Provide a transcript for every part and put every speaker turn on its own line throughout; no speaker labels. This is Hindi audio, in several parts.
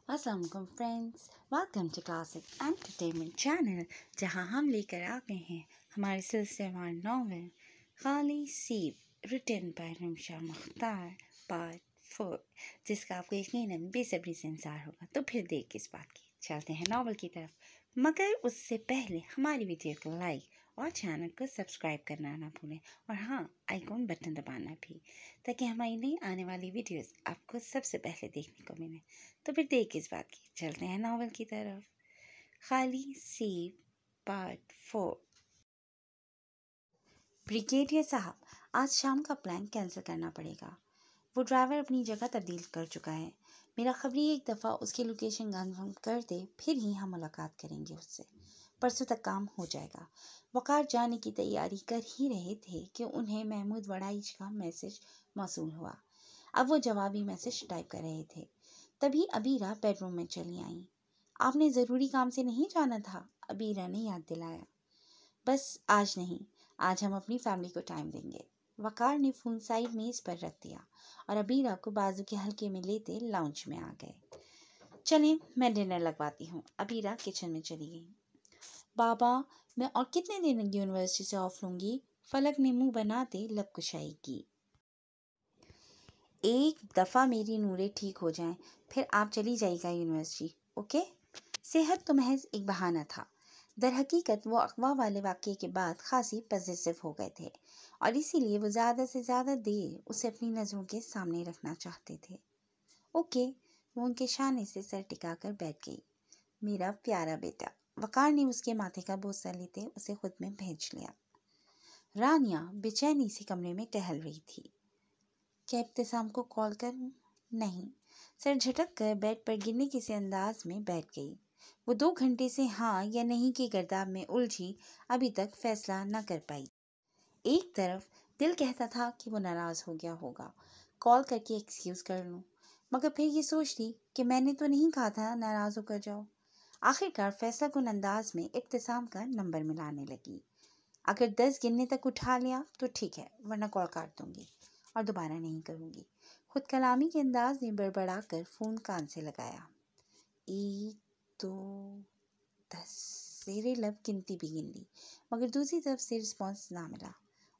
अस्सलाम वालेकुम friends, welcome to classic entertainment channel, जहां हम लेकर आ गए हैं हमारे सिलसिलेवार नावल खाली सीब written by Ramsha Mukhtar part 4, जिसका आपको यकीनन बेसब्री से इंतजार होगा। तो फिर देर किस बात की, चलते हैं नावल की तरफ। मगर उससे पहले हमारी वीडियो को लाइक और चैनल को सब्सक्राइब करना ना भूलें, और हाँ, आइकॉन बटन दबाना भी, ताकि हमारी नई आने वाली वीडियोस आपको सबसे पहले देखने को मिले। तो फिर देर किस बात की, चलते हैं नावल की तरफ। खाली सीब पार्ट 4। ब्रिगेडियर साहब, आज शाम का प्लान कैंसिल करना पड़ेगा। वो ड्राइवर अपनी जगह तब्दील कर चुका है। मेरा खबरी एक दफ़ा उसकी लोकेशन कंफर्म कर दे, फिर ही हम मुलाकात करेंगे उससे। परसों तक काम हो जाएगा। वक़ार जाने की तैयारी कर ही रहे थे कि उन्हें महमूद वड़ाइच का मैसेज मौसूल हुआ। अब वो जवाबी मैसेज टाइप कर रहे थे, तभी अबीरा बेडरूम में चली आई। आपने ज़रूरी काम से नहीं जाना था? अबीरा ने याद दिलाया। बस आज नहीं, आज हम अपनी फैमिली को टाइम देंगे। वक़ार ने फ़ोन साइड मेज़ पर रख दिया और अबीरा को बाजू के हल्के में लेते लाउंज में आ गए। चलें, मैं डिनर लगवाती हूँ। अबीरा किचन में चली गई। बाबा, मैं और कितने दिन यूनिवर्सिटी से ऑफ लूँगी? फलक ने मुंह बनाते लब कुशाई की। एक दफ़ा मेरी नूरें ठीक हो जाएं, फिर आप चली जाइएगा यूनिवर्सिटी, ओके? सेहत तो महज एक बहाना था। दरहकीकत वो अगवा वाले वाक़ये के बाद खासी पॉजिटिव हो गए थे और इसीलिए वो ज़्यादा से ज़्यादा देर उसे अपनी नज़रों के सामने रखना चाहते थे। ओके, वो उनके शाने से सर टिकाकर बैठ गई। मेरा प्यारा बेटा। वक़ार ने उसके माथे का बोसा लेते उसे खुद में भेज लिया। रानिया बेचैनी से कमरे में टहल रही थी। क्या इब्तिसाम को कॉल करूं? नहीं। सर झटक कर बेड पर गिरने किसी अंदाज में बैठ गई। वो 2 घंटे से हाँ या नहीं की गर्दाब में उलझी, अभी तक फैसला न कर पाई। एक तरफ दिल कहता था कि वो नाराज़ हो गया होगा, कॉल करके एक्सक्यूज़ कर लूं, मगर फिर ये सोचती कि मैंने तो नहीं कहा था नाराज़ होकर जाओ। आखिरकार फैसला कुन अंदाज में इब्तिसाम का नंबर मिलाने लगी। अगर 10 गिनने तक उठा लिया तो ठीक है, वरना कॉल काट दूंगी और दोबारा नहीं करूंगी। खुद कलामी के अंदाज में बड़बड़ा कर फ़ोन कान से लगाया। 1 2 10 तेरे लब गिनती भी गिन ली, मगर दूसरी तरफ से रिस्पॉन्स ना मिला।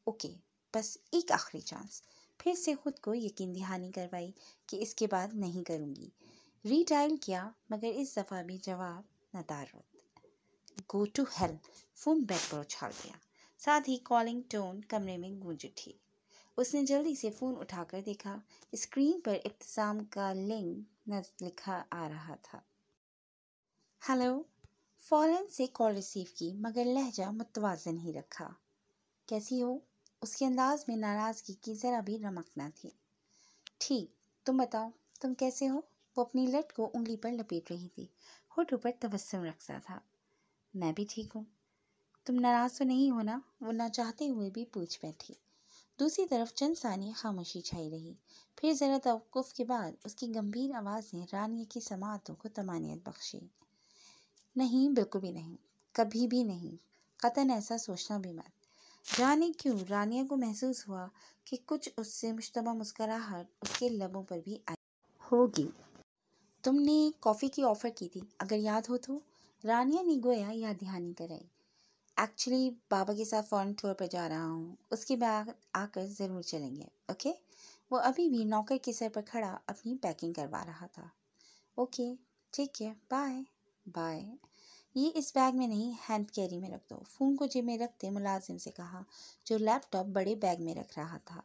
ओके, बस एक आखिरी चांस। फिर से खुद को यकीन दहानी करवाई कि इसके बाद नहीं करूंगी। रीडायल किया, मगर इस दफ़ा भी जवाब नदारद। Go to hell. Phone bed पर उछाल गया, साथ ही कॉलिंग टोन कमरे में गूंज उठी। उसने जल्दी से फ़ोन उठाकर देखा। स्क्रीन पर इब्तिसाम का लिंक लिखा आ रहा था। हेलो। फ़ौरन से कॉल रिसीव की, मगर लहजा मुतवाज़न ही रखा। कैसी हो? उसके अंदाज में नाराज़गी की ज़रा भी रमक न थी। ठीक, तुम बताओ, तुम कैसे हो? वो अपनी लट को उंगली पर लपेट रही थी। होठों पर तबस्सुम रखता था। मैं भी ठीक हूँ। तुम नाराज़ तो नहीं हो ना? वो ना चाहते हुए भी पूछ बैठी। दूसरी तरफ चंद सानिया खामोशी छाई रही। फिर ज़रा तवक्कुफ़ के बाद उसकी गंभीर आवाज़ ने रानिया की समाअतों को तमानियत बख्शी। नहीं, बिल्कुल भी नहीं, कभी भी नहीं, कतन ऐसा सोचना भी मत। जाने क्यों रानिया को महसूस हुआ कि कुछ उससे मुश्तबा मुस्कुराहट उसके लबों पर भी आई होगी। तुमने कॉफ़ी की ऑफ़र की थी, अगर याद हो तो? रानिया ने गोया याद दहानी कराई। एक्चुअली बाबा के साथ फॉरेन टूर पर जा रहा हूँ, उसके बाद आकर ज़रूर चलेंगे, ओके? वो अभी भी नौकर के सर पर खड़ा अपनी पैकिंग करवा रहा था। ओके, ठीक है, बाय। बाय। ये इस बैग में नहीं, हैंड कैरी में रख दो। फ़ोन को जेब में रखते मुलाजिम से कहा, जो लैपटॉप बड़े बैग में रख रहा था।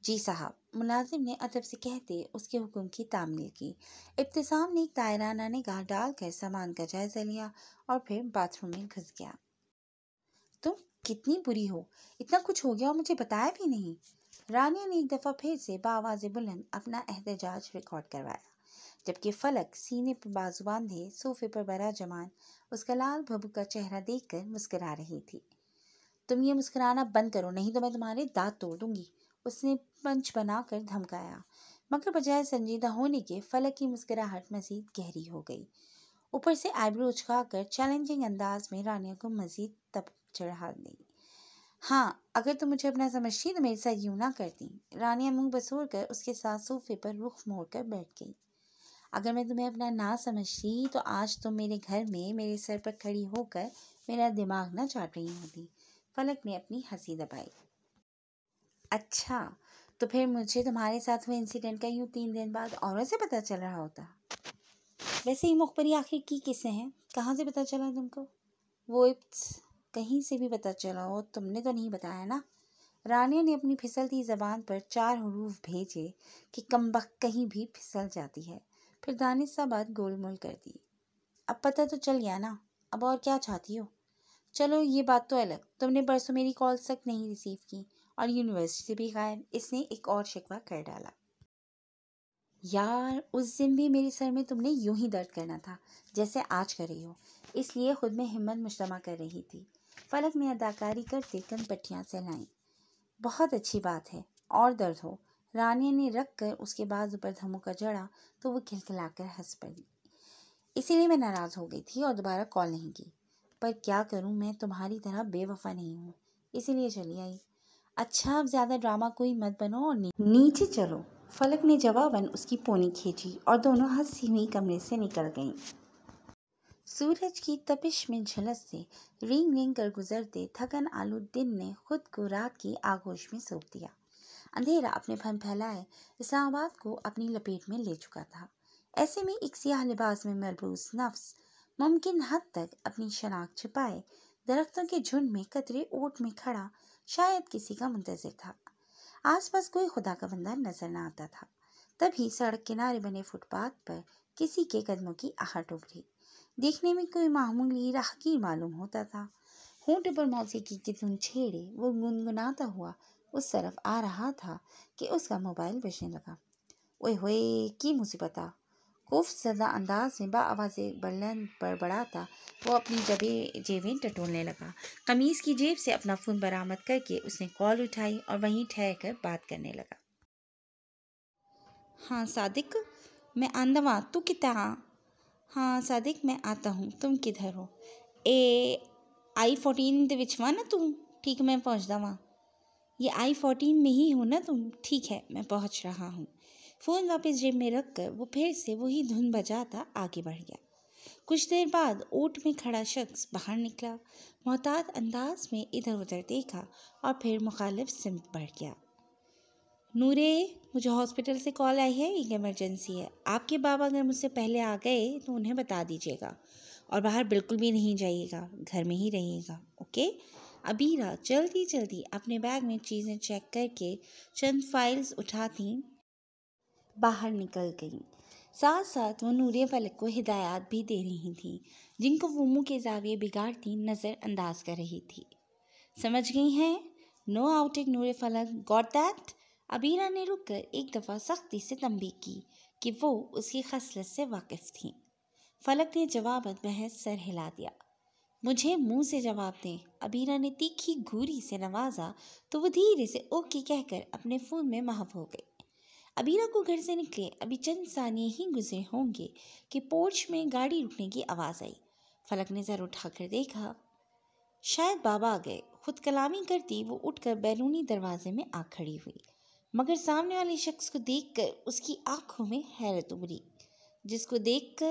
जी साहब, मुलाजिम ने अदब से कहते उसके हुक्म की तामील की। इब्तिसाम ने एक तायराना निगाह डालकर सामान का जायज़ा लिया और फिर बाथरूम में घुस गया। तुम कितनी बुरी हो, इतना कुछ हो गया और मुझे बताया भी नहीं। रानिया ने एक दफ़ा फिर से बावाज़ बुलंद अपना एहतजाज रिकॉर्ड करवाया, जबकि फलक सीने पर बाजू बांधे सोफे पर बरा जमान उसका लाल भभूका चेहरा देखकर मुस्कुरा रही थी। तुम ये मुस्कुराना बंद करो, नहीं तो मैं तुम्हारे दांत तोड़ दूंगी, उसने पंच बनाकर धमकाया। मगर बजाय संजीदा होने के फलक की मुस्कुराहट मज़ीद गहरी हो गई। ऊपर से आईब्रो उचकाकर चैलेंजिंग अंदाज में रानिया को मज़ीद तब चढ़ा दी। हाँ, अगर तुम मुझे अपना समझती तो मेरे साथ यूं ना करती। रानिया मुंह बसोर कर उसके साथ सोफे पर रुख मोड़ कर बैठ गई। अगर मैं तुम्हें अपना ना समझती तो आज तुम मेरे घर में मेरे सर पर खड़ी होकर मेरा दिमाग ना चाट रही होती। फलक ने अपनी हंसी दबाई। अच्छा, तो फिर मुझे तुम्हारे साथ हुए इंसिडेंट का यूँ 3 दिन बाद औरों से पता चल रहा होता। वैसे ही मुखबरी आखिर की किससे हैं? कहाँ से पता चला तुमको? वो कहीं से भी पता चला हो, तुमने तो नहीं बताया ना। रानिया ने अपनी फिसलती जबान पर 4 हरूफ भेजे कि कमबख्त कहीं भी फिसल जाती है। फिर दानिश बात गोलमोल कर दी। अब पता तो चल गया ना, अब और क्या चाहती हो? चलो ये बात तो अलग, तुमने परसों मेरी कॉल्स तक नहीं रिसीव की और यूनिवर्सिटी से भी गायब। इसने एक और शिकवा कर डाला। यार, उस दिन भी मेरे सर में तुमने यूं ही दर्द करना था जैसे आज कर रही हो, इसलिए खुद में हिम्मत मुजतमा कर रही थी। फलक ने अदाकारी करते कनपट्टियाँ सहलाई। बहुत अच्छी बात है, और दर्द हो। रानिया ने रख कर उसके बाजू पर धमुका जड़ा तो वो खिलखिलाकर हंस पड़ी। इसीलिए मैं नाराज़ हो गई थी और दोबारा कॉल नहीं की। पर क्या करूं, मैं तुम्हारी तरह बेवफा नहीं हूँ, इसीलिए चली आई। अच्छा, अब ज़्यादा ड्रामा कोई मत बनो और नीचे चलो। फलक ने जवाबन उसकी पोनी खींची और दोनों हंसती हुई कमरे से निकल गईं। सूरज की तपिश में झलस से रिंग रिंग कर गुजरते थकन आलूद दिन ने खुद को रात की आगोश में सौंप दिया। अंधेरा अपने फन फैलाए इस्लामाबाद को अपनी लपेट में ले चुका था। ऐसे में एक सियाह लिबास में मलबूस नफ्स मुमकिन हद तक अपनी शनाख्त छिपाए दरख्तों के झुंड में कतरे ओट में खड़ा शायद किसी का मुंतजिर था। आसपास कोई खुदा का बंदा नजर न आता था। तभी सड़क किनारे बने फुटपाथ पर किसी के कदमों की आहट उभरी। देखने में कोई मामूली राहगीर मालूम होता था। होंठ पर मौसीकी की धुन छेड़े वो गुनगुनाता हुआ उस तरफ आ रहा था कि उसका मोबाइल बजने लगा। ओए होए, की मुसीबता! खौफ ज़दा अंदाज में बाआवाज़े बुलंद बड़बड़ाता वो अपनी जेबें टटोलने लगा। कमीज़ की जेब से अपना फ़ोन बरामद करके उसने कॉल उठाई और वहीं ठहर कर बात करने लगा। हाँ सादिक, मैं आंदवा, तू कितना? हाँ सादिक, मैं आता हूँ, तुम किधर हो? i14 ਦੇ ਵਿੱਚ ਵਾ ना तू? ठीक, मैं पहुँचदा वां। ये i14 में ही हो ना तुम? ठीक है, मैं पहुँच रहा हूँ। फ़ोन वापस जेब में रख कर वो फिर से वही धुन बजाता आगे बढ़ गया। कुछ देर बाद ओट में खड़ा शख्स बाहर निकला, मोहतात अंदाज में इधर उधर देखा और फिर मुखालिफ सिमत बढ़ गया। नूरे, मुझे हॉस्पिटल से कॉल आई है, एक इमरजेंसी है। आपके बाबा अगर मुझसे पहले आ गए तो उन्हें बता दीजिएगा और बाहर बिल्कुल भी नहीं जाइएगा, घर में ही रहिएगा, ओके? अबीरा जल्दी जल्दी अपने बैग में चीज़ें चेक करके चंद फाइल्स उठाती बाहर निकल गई। साथ साथ वो नूरे फलक को हिदायत भी दे रही थी, जिनको वो मुँह के जाविये बिगाड़ती नज़रअंदाज कर रही थी। समझ गई हैं? नो आउटिंग नूरे फलक, गॉट दैट? अबीरा ने रुककर एक दफ़ा सख्ती से तंबीह की कि वो उसकी खसलत से वाकिफ़ थी। फलक ने जवाबत बहस सर हिला दिया। मुझे मुंह से जवाब दें। अबीरा ने तीखी घूरी से नवाजा तो वो धीरे से ओके कहकर अपने फ़ोन में महव हो गई। अबीरा को घर से निकले अभी चंद सानिये ही गुजरे होंगे कि पोर्च में गाड़ी रुकने की आवाज़ आई। फलक ने सर उठाकर देखा, शायद बाबा आ गए। खुद कलामी करती वो उठकर बैरूनी दरवाजे में आ खड़ी हुई, मगर सामने वाले शख्स को देखकर उसकी आंखों में हैरत उभरी, जिसको देखकर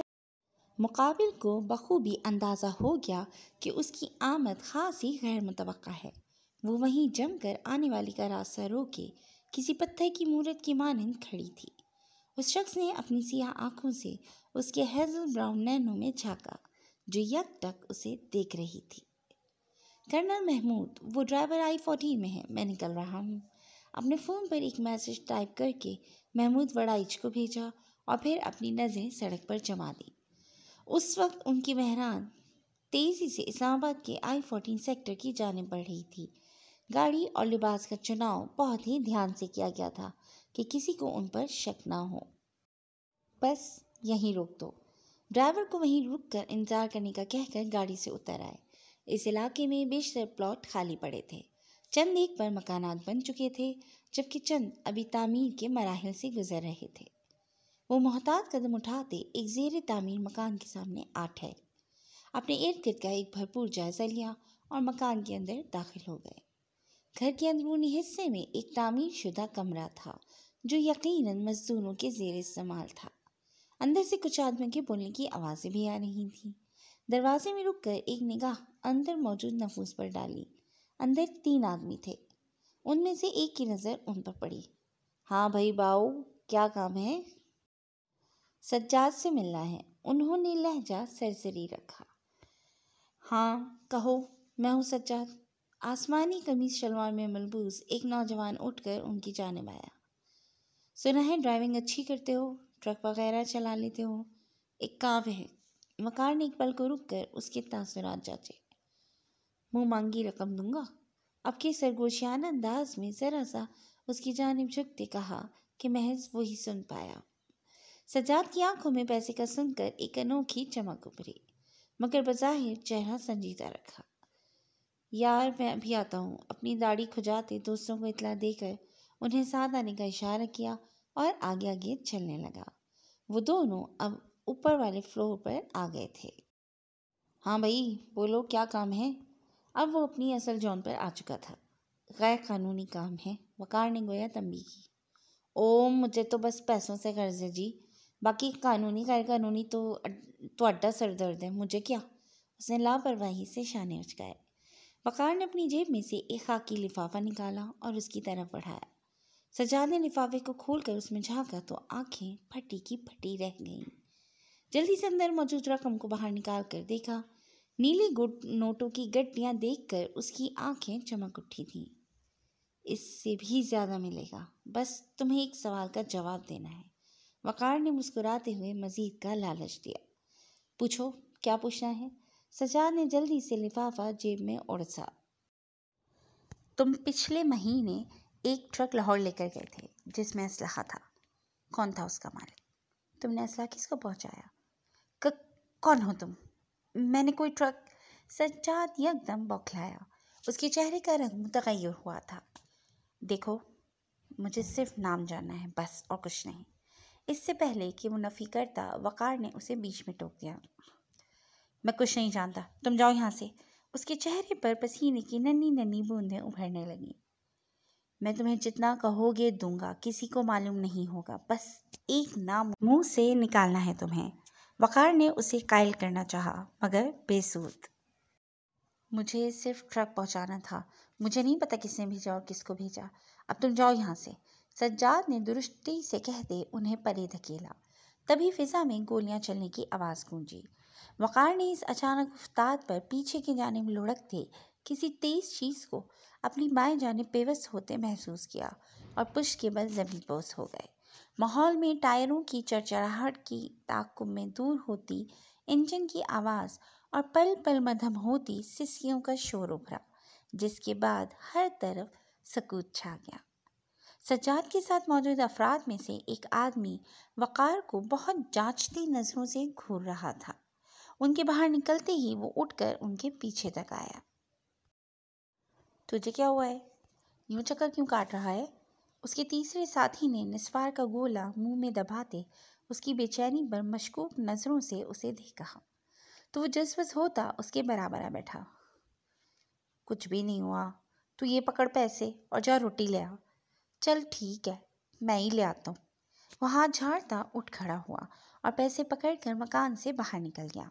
मुकाबिल को बखूबी अंदाज़ा हो गया कि उसकी आमद खास ही गैर मुतवक्का है। वो वहीं जमकर आने वाली का रास्ता रोके किसी पत्थर की मूरत की मानंद खड़ी थी। उस शख्स ने अपनी सियाह आंखों से उसके हेज़ल ब्राउन नैनों में झांका, जो यकटक उसे देख रही थी। कर्नल महमूद, वो ड्राइवर i14 में है, मैं निकल रहा हूँ। अपने फ़ोन पर एक मैसेज टाइप करके महमूद वड़ाइच को भेजा और फिर अपनी नज़रें सड़क पर जमा दी। उस वक्त उनकी बहरान तेज़ी से इस्लामाबाद के i14 सेक्टर की जानिब बढ़ रही थी। गाड़ी और लिबास का चुनाव बहुत ही ध्यान से किया गया था कि किसी को उन पर शक ना हो। बस यहीं रोक दो। ड्राइवर को वहीं रुककर इंतज़ार करने का कहकर गाड़ी से उतर आए। इस इलाके में बेशतर प्लॉट खाली पड़े थे। चंद एक पर मकानात बन चुके थे, जबकि चंद अभी तामीर के मराहिल से गुजर रहे थे। वो मोहतात कदम उठाते एक ज़ेर तामीर मकान के सामने आ ठहरे, अपने इर्द गिर्द का एक भरपूर जायज़ा लिया और मकान के अंदर दाखिल हो गए। घर के अंदरूनी हिस्से में एक तामीर शुदा कमरा था, जो यकीनन मज़दूरों के ज़ेर इस्तेमाल था। अंदर से कुछ आदमियों के बोलने की आवाज़ें भी आ रही थी। दरवाजे में रुककर एक निगाह अंदर मौजूद नफूस पर डाली। अंदर 3 आदमी थे। उनमें से एक की नज़र उन पर पड़ी। हाँ भाई बाऊ, क्या काम है? सज्जाद से मिलना है। उन्होंने लहजा सरसरी रखा। हाँ कहो, मैं हूँ सज्जाद। आसमानी कमीज शलवार में मलबूस एक नौजवान उठकर उनकी जानिब आया। सुना है ड्राइविंग अच्छी करते हो, ट्रक वगैरह चला लेते हो। एक काम है। वकार ने एक पल को रुककर उसके तासुरात जांचे। मुँह मांगी रकम दूंगा। अब के सरगोशियाना अंदाज में जरा सा उसकी जानिब झुकते कहा कि महज वही सुन पाया। सज्जाद की आंखों में पैसे का सुनकर एक अनोखी चमक उभरी, मगर बज़ाहिर चेहरा संजीदा रखा। यार मैं अभी आता हूँ। अपनी दाढ़ी खुजाते दोस्तों को इतला देकर उन्हें साथ आने का इशारा किया और आगे आगे चलने लगा। वो दोनों अब ऊपर वाले फ्लोर पर आ गए थे। हाँ भाई बोलो, क्या काम है? अब वो अपनी असल जॉन पर आ चुका था। गैर कानूनी काम है, वकार ने गोया तंबी की। ओम, मुझे तो बस पैसों से गर्ज है जी, बाकी कानूनी गैर कानूनी तो अड्डा सरदर्द है, मुझे क्या? उसने लापरवाही से शाने उचकाए। वकार ने अपनी जेब में से एक खाकी लिफाफा निकाला और उसकी तरफ बढ़ाया। सज्जाद ने लिफाफे को खोलकर उसमें झांका तो आंखें फटी की फटी रह गईं। जल्दी से अंदर मौजूद रकम को बाहर निकाल कर देखा। नीली नोटों की गड्डियां देखकर उसकी आंखें चमक उठी थीं। इससे भी ज़्यादा मिलेगा, बस तुम्हें एक सवाल का जवाब देना है। वकार ने मुस्कुराते हुए मजीद का लालच दिया। पूछो, क्या पूछना है? सज्जाद ने जल्दी से लिफाफा जेब में उड़सा। तुम पिछले महीने एक ट्रक लाहौर लेकर गए थे जिसमें असलहा था। कौन था उसका मालिक? तुमने असलहा किसको पहुंचाया? कौन हो तुम? मैंने कोई ट्रक। सज्जाद एकदम बौखलाया। उसके चेहरे का रंग मुतगय्यर हुआ था। देखो, मुझे सिर्फ नाम जानना है, बस, और कुछ नहीं। इससे पहले कि वो नफ़ी करता, वकार ने उसे बीच में टोक दिया। मैं कुछ नहीं जानता, तुम जाओ यहाँ से। उसके चेहरे पर पसीने की नन्ही नन्ही बूंदें उभरने लगीं। मैं तुम्हें जितना कहोगे दूंगा, किसी को मालूम नहीं होगा, बस एक नाम मुंह से निकालना है तुम्हें। वकार ने उसे कायल करना चाहा, मगर बेसूद। मुझे सिर्फ ट्रक पहुंचाना था, मुझे नहीं पता किसने भेजा और किसको भेजा। अब तुम जाओ यहाँ से। सज्जाद ने दुरुस्ती से कहते उन्हें परे धकेला। तभी फिजा में गोलियां चलने की आवाज़ गूंजी। वकार ने इस अचानक उफ्ताद पर पीछे की जानिब लुढ़कते किसी तेज चीज़ को अपनी बाएं जानिब बेबस होते महसूस किया और पुश के बल ज़मीन बोस हो गए। माहौल में टायरों की चरचराहट की ताक़ुब में दूर होती इंजन की आवाज़ और पल पल मध्यम होती सिसकियों का शोर उभरा, जिसके बाद हर तरफ सकूत छा गया। सज्जाद के साथ मौजूद अफराद में से एक आदमी वकार को बहुत जांचती नज़रों से घूर रहा था। उनके बाहर निकलते ही वो उठकर उनके पीछे तक आया। तुझे क्या हुआ है? यूं चक्कर क्यों काट रहा है? उसके तीसरे साथी ने निस्वार का गोला मुंह में दबाते उसकी बेचैनी पर मशकूक नज़रों से उसे देखा तो वो जज्बस होता उसके बराबर आ बैठा। कुछ भी नहीं हुआ, तू ये पकड़ पैसे और जा रोटी ले आ। चल ठीक है, मैं ही ले आता हूँ। वो हाथ झाड़ता उठ खड़ा हुआ और पैसे पकड़कर मकान से बाहर निकल गया।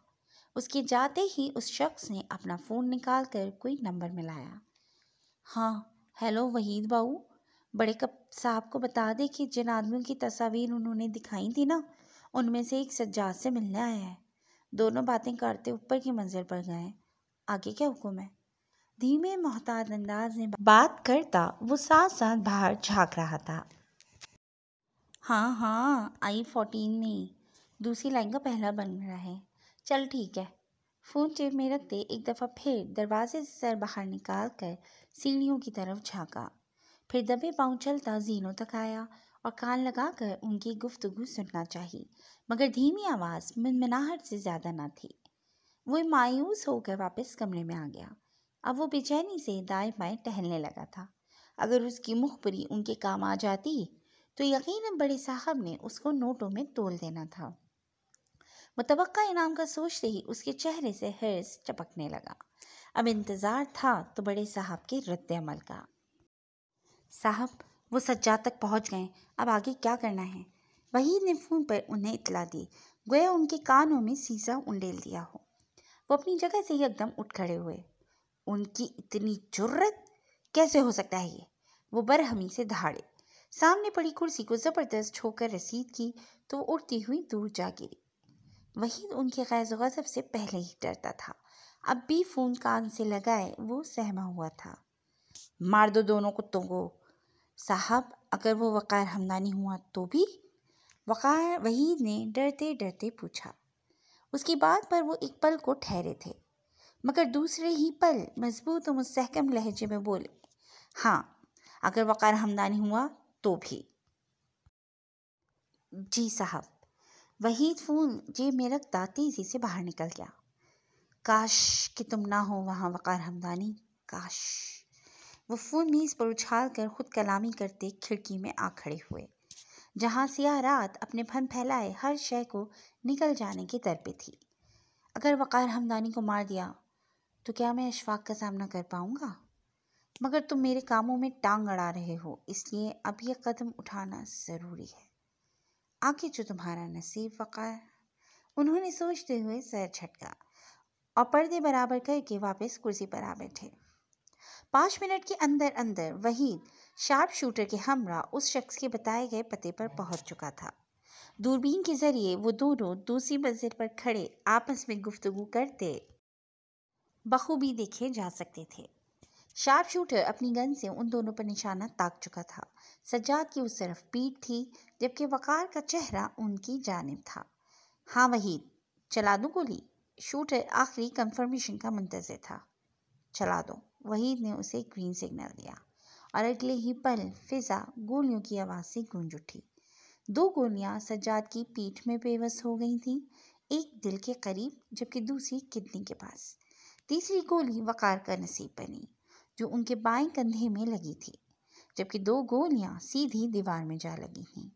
उसके जाते ही उस शख्स ने अपना फ़ोन निकाल कर कोई नंबर मिलाया। हाँ हेलो वहीद बाऊ, बड़े कप साहब को बता दे कि जिन आदमियों की तस्वीर उन्होंने दिखाई थी ना, उनमें से एक सज्जाद से मिलने आया है। दोनों बातें करते ऊपर की मंजिल पर गए। आगे क्या हुक्म है? धीमे मोहताज अंदाज में बात करता वो साथ साथ बाहर झांक रहा था। हाँ I-14 में दूसरी लाइन का पहला बन रहा है। चल ठीक है। फ़ोन जेब में रखते एक दफ़ा फिर दरवाजे से सर बाहर निकाल कर सीढ़ियों की तरफ झांका। फिर दबे पाँव चलता जीनों तक आया और कान लगाकर उनकी गुफ्तगू सुनना चाहिए, मगर धीमी आवाज़ मिनमिनाहट से ज़्यादा ना थी। वो मायूस होकर वापस कमरे में आ गया। अब वो बेचैनी से दाएं बाएं टहलने लगा था। अगर उसकी मुखबरी उनके काम आ जाती तो यकीनन बड़े साहब ने उसको नोटों में तोल देना था। मुतवक्का इनाम का सोचते ही उसके चेहरे से हिर्स टपकने लगा। अब इंतज़ार था तो बड़े साहब के रद्द अमल का। साहब, वो सज्जाद तक पहुंच गए, अब आगे क्या करना है? वहीद ने फ़ोन पर उन्हें इत्तला दी, गोया उनके कानों में सीसा उंडेल दिया हो। वो अपनी जगह से एकदम उठ खड़े हुए। उनकी इतनी जुर्रत, कैसे हो सकता है ये? वो बरहमी से दहाड़े। सामने पड़ी कुर्सी को ज़बरदस्त छोकर रसीद की तो उड़ती हुई दूर जा गिरी। वहीद उनके गैज़ गज़ब से पहले ही डरता था। अब भी फ़ोन कान से लगाए वो सहमा हुआ था। मार दो दोनों कुत्तों को। साहब, अगर वो वक़ार हमदानी हुआ तो भी? वहीद ने डरते डरते पूछा। उसकी बात पर वो एक पल को ठहरे थे, मगर दूसरे ही पल मजबूत और मुस्तहकम लहजे में बोले, हाँ, अगर वक़ार हमदानी हुआ तो भी। जी साहब। वहीद फ़ोन जेब में रखता तेज़ी से बाहर निकल गया। काश कि तुम ना हो वहाँ वक़ार हमदानी, काश। वो फ़ोन मेज़ पर उछाल कर खुद कलामी करते खिड़की में आ खड़े हुए, जहाँ सियाह रात अपने फन फैलाए हर शय को निकल जाने की दर पे थी। अगर वक़ार हमदानी को मार दिया तो क्या मैं अशफाक का सामना कर पाऊँगा? मगर तुम मेरे कामों में टांग अड़ा रहे हो, इसलिए अब ये कदम उठाना ज़रूरी है। आगे जो तुम्हारा नसीब वक़ार। उन्होंने सोचते हुए सर झटका और पर्दे बराबर करके वापस कुर्सी पर आ बैठे। 5 मिनट के अंदर अंदर वहीद शार्प शूटर के हमरा उस शख्स के बताए गए पते पर पहुंच चुका था। दूरबीन के जरिए वो दोनों दूसरी मंजिल पर खड़े आपस में गुफ्तगू करते बखूबी देखे जा सकते थे। शार्प शूटर अपनी गन से उन दोनों पर निशाना ताक चुका था। सज्जाद की उस तरफ पीठ थी, जबकि वक़ार का चेहरा उनकी जानिब था। हाँ वहीद, चला दूं गोली? शूटर आखिरी कंफर्मेशन का मुंतज़िर था। चला दो। वहीद ने उसे ग्रीन सिग्नल दिया और अगले ही पल फिजा गोलियों की आवाज़ से गूंज उठी। 2 गोलियां सज्जाद की पीठ में बेबस हो गई थीं, एक दिल के करीब जबकि दूसरी किडनी के पास। तीसरी गोली वक़ार का नसीब बनी, जो उनके बाएं कंधे में लगी थी, जबकि 2 गोलियां सीधी दीवार में जा लगी थीं।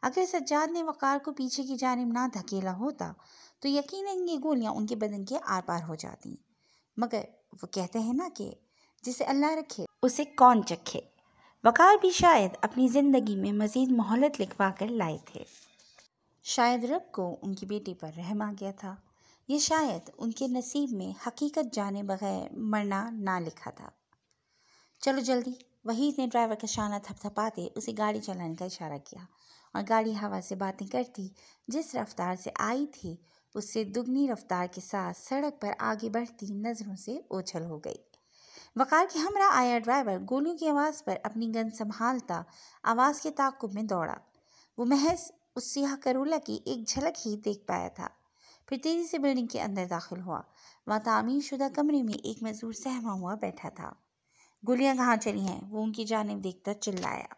अगर सज्जाद ने वक़ार को पीछे की जानिब ना धकेला होता तो यकीनन ये गोलियां उनके बदन के आर पार हो जाती। मगर वो कहते हैं ना कि जिसे अल्लाह रखे उसे कौन चखे। वक़ार भी शायद अपनी ज़िंदगी में मज़ीद मोहलत लिखवा कर लाए थे। शायद रब को उनकी बेटी पर रहम आ गया था। ये शायद उनके नसीब में हकीकत जाने बगैर मरना ना लिखा था। चलो जल्दी। वहीद ने ड्राइवर का शाना थपथपाते उसे गाड़ी चलाने का इशारा किया और गाड़ी हवा से बातें करती जिस रफ्तार से आई थी उससे दुगनी रफ्तार के साथ सड़क पर आगे बढ़ती नज़रों से ओझल हो गई। वक़ार के हमरा आया ड्राइवर गोलियों की आवाज़ पर अपनी गन संभालता आवाज़ के ताक़ुब में दौड़ा। वो महज उस सियाह करोला की एक झलक ही देख पाया था। फिर तेज़ी से बिल्डिंग के अंदर दाखिल हुआ। वहाँ तामीर शुदा कमरे में एक मजदूर सहमा हुआ बैठा था। गोलियां कहाँ चली हैं? वो उनकी जानिब देखकर चिल्लाया।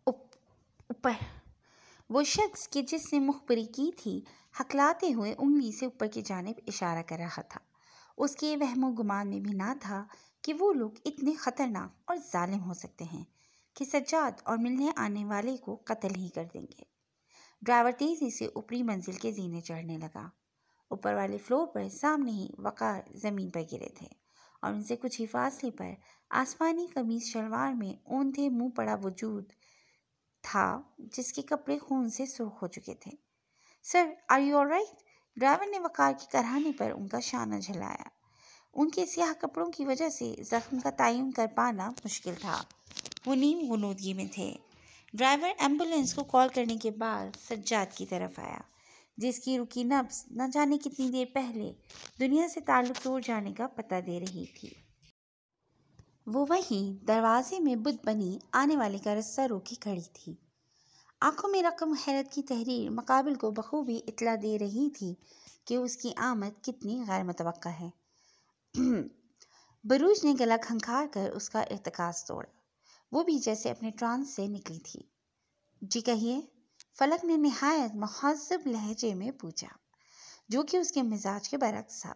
ऊपर। वो शख्स कि जिसने मुखबरी की थी हकलाते हुए उंगली से ऊपर की जानिब इशारा कर रहा था। उसके वहमो गुमान में भी ना था कि वो लोग इतने ख़तरनाक और जालिम हो सकते हैं कि सज्जाद और मिलने आने वाले को कत्ल ही कर देंगे। ड्राइवर तेज़ी से ऊपरी मंजिल के जीने चढ़ने लगा। ऊपर वाले फ्लोर पर सामने ही वक़ार ज़मीन पर गिरे थे और उनसे कुछ ही फासले पर आसमानी कमीज शलवार में औंधे मुंह पड़ा वजूद था जिसके कपड़े खून से सुर्ख हो चुके थे। Sir, are you alright? Driver ने वक़ार के कराहने पर उनका शाना झलाया। उनके स्याह कपड़ों की वजह से जख्म का तयन कर पाना मुश्किल था। वो नीम गुनूदगी में थे। ड्राइवर एम्बुलेंस को कॉल करने के बाद सज्जाद की तरफ आया, जिसकी रुकी नब्ज़ न जाने कितनी देर पहले दुनिया से ताल्लुक़ तोड़ जाने का पता दे रही थी। वो वहीं दरवाजे में बुत बनी आने वाले का रस्सा रोकी खड़ी थी। आंखों में रकम हैरत की तहरीर मुकाबिल को बखूबी इत्तला दे रही थी कि उसकी आमद कितनी गैर मुतवक्का है। बरूज ने गला खंखार कर उसका इर्तिकाज़ तोड़ा। वो भी जैसे अपने ट्रांस से निकली थी। जी कहिए, फलक ने निहायत महज़्ज़ब लहजे में पूछा, जो कि उसके मिजाज के बरक्स था।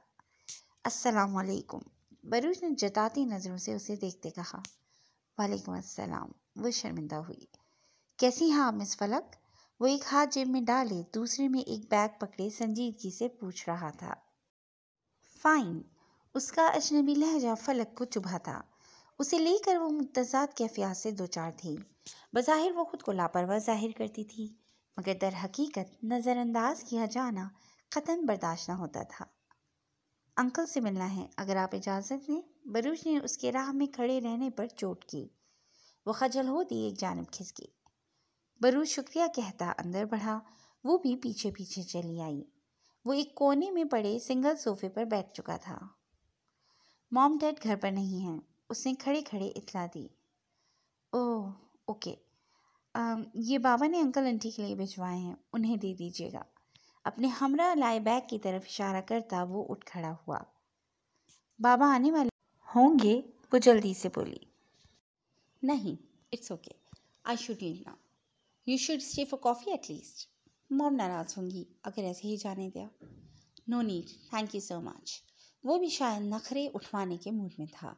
अस्सलाम वालेकुम। बरूज ने जताती नज़रों से उसे देखते कहा। वालेकुम अस्सलाम। वो शर्मिंदा हुई। कैसी हैं आप मिस फलक? वो एक हाथ जेब में डाले दूसरे में एक बैग पकड़े संजीदगी से पूछ रहा था। फाइन। उसका अजनबी लहजा फलक को चुभा था। उसे लेकर वो मुतज़ाद कैफियत से दो चार थी। बज़ाहिर वो खुद को लापरवाह जाहिर करती थी, मगर दर हकीकत नज़रअंदाज किया जाना क़तन बर्दाश्त न होता था। अंकल से मिलना है, अगर आप इजाज़त दें। बरूज ने उसके राह में खड़े रहने पर चोट की। वो खजल होती एक जानिब खिसकी। बरूज शुक्रिया कहता अंदर बढ़ा। वो भी पीछे पीछे चली आई। वो एक कोने में पड़े सिंगल सोफे पर बैठ चुका था। मॉम डैड घर पर नहीं हैं, उसने खड़े खड़े इत्तला दी। ओह ओके, ये बाबा ने अंकल आंटी के लिए भिजवाए हैं, उन्हें दे दीजिएगा। अपने हमरा लाए बैग की तरफ इशारा करता वो उठ खड़ा हुआ। बाबा आने वाले होंगे, वो जल्दी से बोली। नहीं, it's okay, I should leave now. You should stay for coffee at least. Mom नाराज़ होंगी अगर ऐसे ही जाने दिया। No need, thank you so much. वो भी शायद नखरे उठवाने के मूड में था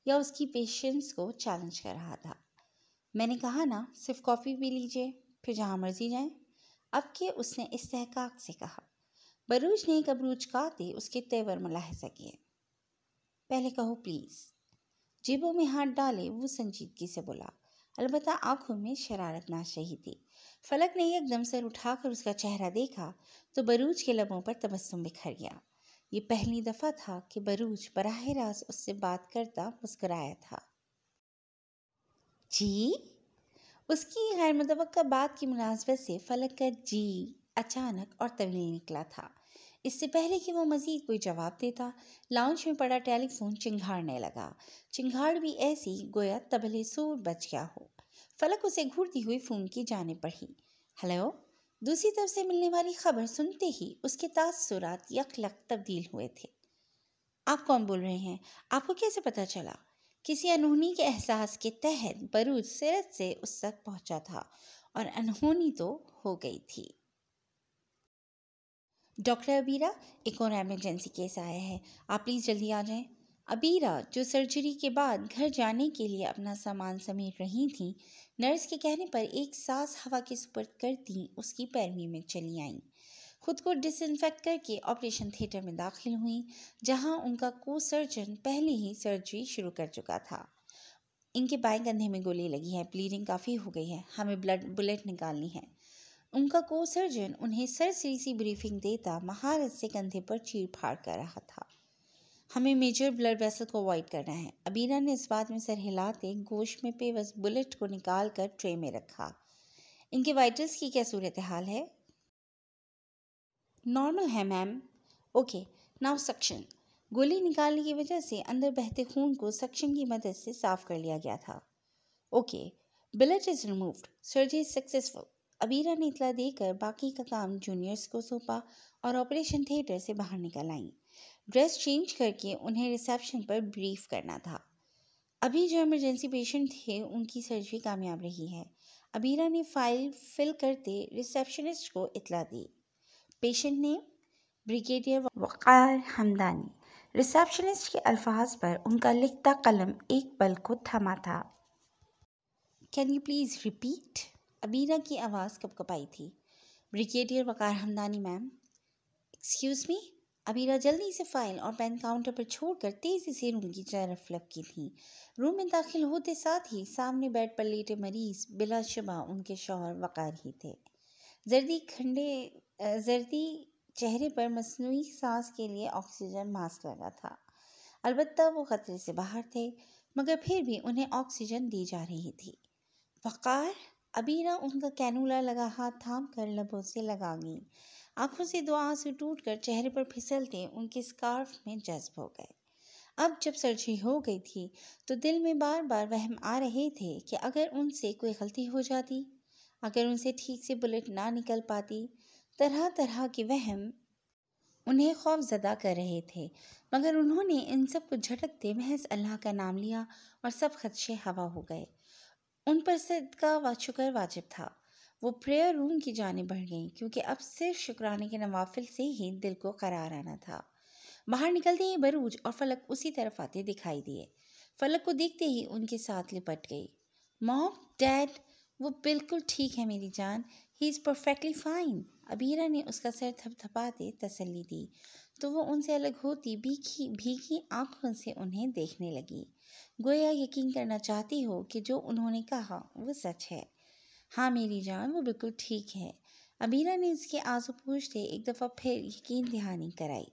या उसकी पेशेंस को चैलेंज कर रहा था। मैंने कहा ना, सिर्फ कॉफ़ी पी लीजिए, फिर जहाँ मर्जी जाएं। अब के उसने इस्तेहकाक से कहा। बरूज ने एक अबरूज काते उसके तेवर मुलाहिजा किए। पहले कहो प्लीज़। जेबों में हाथ डाले वो संजीदगी से बोला, अलबत्ता आंखों में शरारत नाच रही थी। फलक ने एकदम सर उठाकर उसका चेहरा देखा तो बरूज के लबों पर तबस्सुम बिखर गया। ये पहली दफ़ा था कि बरूज बराह रास्त उससे बात करता मुस्कुराया था। जी? उसकी गैर मुतवक्का बात की मुनासबत से फलक का जी अचानक और तवील निकला था। इससे पहले कि वो मज़ीद कोई जवाब देता, लाउंज में पड़ा टेलीफोन चिंघाड़ने लगा। चिंगाड़ भी ऐसी गोया तबले सूर बच गया हो। फलक उसे घूरती हुई फ़ोन की जानिब बढ़ी। हेलो। दूसरी तरफ से मिलने वाली खबर सुनते ही उसके तासुरात यकलक तब्दील हुए थे। आप कौन बोल रहे हैं? आपको कैसे पता चला? किसी अनहोनी के एहसास के तहत बरूज सिरत से उस तक पहुंचा था और अनहोनी तो हो गई थी। डॉक्टर अबीरा, एक और एमरजेंसी केस आया है, आप प्लीज़ जल्दी आ जाएं। अबीरा, जो सर्जरी के बाद घर जाने के लिए अपना सामान समेट रही थी, नर्स के कहने पर एक सांस हवा के सुपुर्द करती उसकी पैरवी में चली आईं। खुद को डिसइंफेक्ट करके ऑपरेशन थिएटर में दाखिल हुई, जहां उनका को सर्जन पहले ही सर्जरी शुरू कर चुका था। इनके बाएं कंधे में गोली लगी है, ब्लीडिंग काफ़ी हो गई है, हमें बुलेट निकालनी है। उनका को सर्जन उन्हें सरसरी सी ब्रीफिंग देता महारत से कंधे पर चीर फाड़ कर रहा था। हमें मेजर ब्लड वेसल को अवॉइड करना है। अबीरा ने इस बात में सर हिलाते गोश्त में पेवस बुलेट को निकाल कर ट्रे में रखा। इनके वाइटल्स की क्या सूरत हाल है? नॉर्मल है मैम। Okay, now suction. गोली निकालने की वजह से अंदर बहते खून को सक्शन की मदद से साफ कर लिया गया था। Okay, bullet is removed, surgery successful. Abira ने इतला देकर बाकी का काम जूनियर्स को सौंपा और ऑपरेशन थिएटर से बाहर निकल आई। ड्रेस चेंज करके उन्हें रिसेप्शन पर ब्रीफ करना था। अभी जो इमरजेंसी पेशेंट थे उनकी सर्जरी कामयाब रही है। अबीरा ने फाइल फिल करते रिसेप्शनिस्ट को इतला दी। Patient name brigadier Waqar Hamdani. Receptionist के अल्फाज पर उनका लिखता कलम एक पल को थमा था। Can you please repeat? Abira की आवाज़ कपकपाई थी। Brigadier Waqar Hamdani ma'am. Excuse me. Abira जल्दी से फाइल और पेन काउंटर पर छोड़कर तेज़ी से रूम की तरफ लपकी थी। रूम में दाखिल होते साथ ही सामने बेड पर लेटे मरीज बिलाशुबा उनके शौहर वक़ार ही थे। जर्दी चेहरे पर मसनूई सांस के लिए ऑक्सीजन मास्क लगा था। अलबत्ता वो खतरे से बाहर थे, मगर फिर भी उन्हें ऑक्सीजन दी जा रही थी। वक़ार? अबीरा उनका कैनुला लगा हाथ थाम कर लबों से लगा गई। आंखों से दो आंसू टूटकर चेहरे पर फिसलते उनके स्कार्फ में जज्ब हो गए। अब जब सर्जरी हो गई थी तो दिल में बार बार वहम आ रहे थे कि अगर उनसे कोई गलती हो जाती, अगर उनसे ठीक से बुलेट ना निकल पाती। तरह तरह के वहम उन्हें खौफजदा कर रहे थे, मगर उन्होंने इन सब को झटकते महज अल्लाह का नाम लिया और सब खदशे हवा हो गए। उन पर सदका व शुक्र वाजिब था। वो प्रेयर रूम की जाने बढ़ गईं, क्योंकि अब सिर्फ शुक्राने के नवाफिल से ही दिल को करार आना था। बाहर निकलते ही बरूज और फलक उसी तरफ आते दिखाई दिए। फलक को देखते ही उनके साथ लिपट गई। मॉम, डैड, वो बिल्कुल ठीक है मेरी जान, he is perfectly fine. Abira ने उसका सर थपथपाते तसल्ली दी तो वो उनसे अलग होती भीगी भीगी आंखों से उन्हें देखने लगी, गोया यकीन करना चाहती हो कि जो उन्होंने कहा वो सच है। हाँ मेरी जान, वो बिल्कुल ठीक है। अबीरा ने उसके आंसू पोंछते एक दफ़ा फिर यकीन दहानी कराई।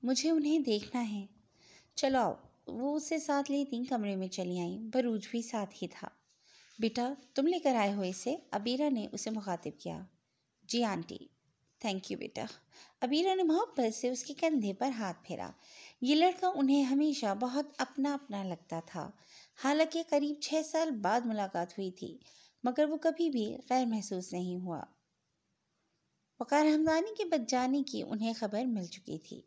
मुझे उन्हें देखना है। चलो आओ। वो उसे साथ लेती कमरे में चली आई। बरूज भी साथ ही था। बेटा तुम लेकर आए हो इसे? अबीरा ने उसे मुखातिब किया। जी आंटी। थैंक यू बेटा। अबीरा ने मोहब्बत से उसके कंधे पर हाथ फेरा। ये लड़का उन्हें हमेशा बहुत अपना अपना लगता था। हालांकि करीब 6 साल बाद मुलाकात हुई थी, मगर वो कभी भी गैर महसूस नहीं हुआ। वकार हमदानी के बच जाने की उन्हें खबर मिल चुकी थी।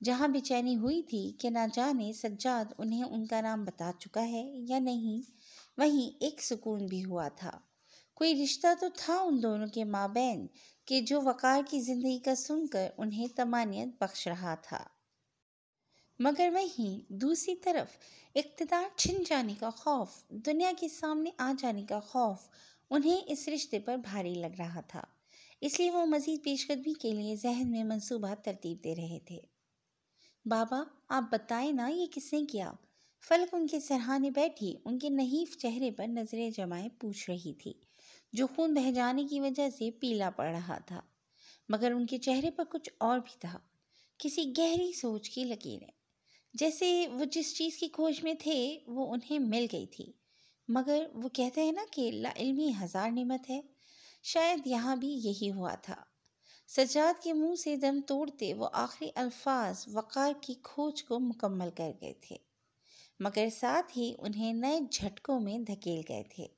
जहां बेचैनी हुई थी कि ना जाने सज्जाद उन्हें उनका नाम बता चुका है या नहीं, वहीं एक सुकून भी हुआ था। कोई रिश्ता तो था उन दोनों के माबैन कि जो वकार की जिंदगी का सुनकर उन्हें तमानियत बख्श रहा था। मगर वहीं दूसरी तरफ इख्तिदार छिन जाने का खौफ, दुनिया के सामने आ जाने का खौफ उन्हें इस रिश्ते पर भारी लग रहा था। इसलिए वो मजीद पेशकदमी के लिए जहन में मंसूबा तरतीब दे रहे थे। बाबा आप बताएं ना, ये किसने किया? फलक उनके सरहाने बैठी उनके नहीफ चेहरे पर नजरें जमाए पूछ रही थी, जो खून बह जाने की वजह से पीला पड़ रहा था। मगर उनके चेहरे पर कुछ और भी था, किसी गहरी सोच की लकीरें। जैसे वो जिस चीज़ की खोज में थे वो उन्हें मिल गई थी। मगर वो कहते हैं ना कि लाइल्मी हज़ार नेमत है, शायद यहाँ भी यही हुआ था। सज्जाद के मुंह से दम तोड़ते वो आखिरी अल्फाज वकार की खोज को मुकम्मल कर गए थे, मगर साथ ही उन्हें नए झटकों में धकेल गए थे।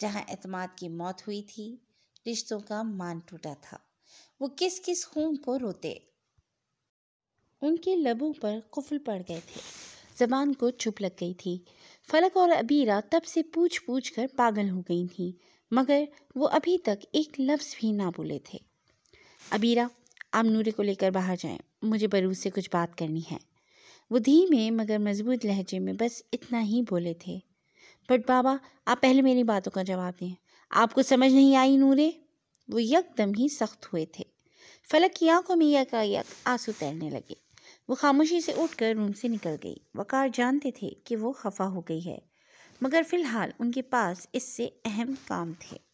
जहाँ एतमाद की मौत हुई थी, रिश्तों का मान टूटा था। वो किस किस खून को रोते। उनके लबों पर कुफल पड़ गए थे, जबान को चुप लग गई थी। फलक और अबीरा तब से पूछ पूछ कर पागल हो गई थी, मगर वो अभी तक एक लफ्ज़ भी ना बोले थे। अबीरा आप नूरे को लेकर बाहर जाएं, मुझे बरूज से कुछ बात करनी है। वो धीमे मगर मजबूत लहजे में बस इतना ही बोले थे। बट बाबा आप पहले मेरी बातों का जवाब दें। आपको समझ नहीं आई नूरे? वो यकदम ही सख्त हुए थे। फलक की आंखों में यकायक आंसू तैरने लगे। वो खामोशी से उठकर रूम से निकल गई। वकार जानते थे कि वो खफा हो गई है, मगर फिलहाल उनके पास इससे अहम काम थे।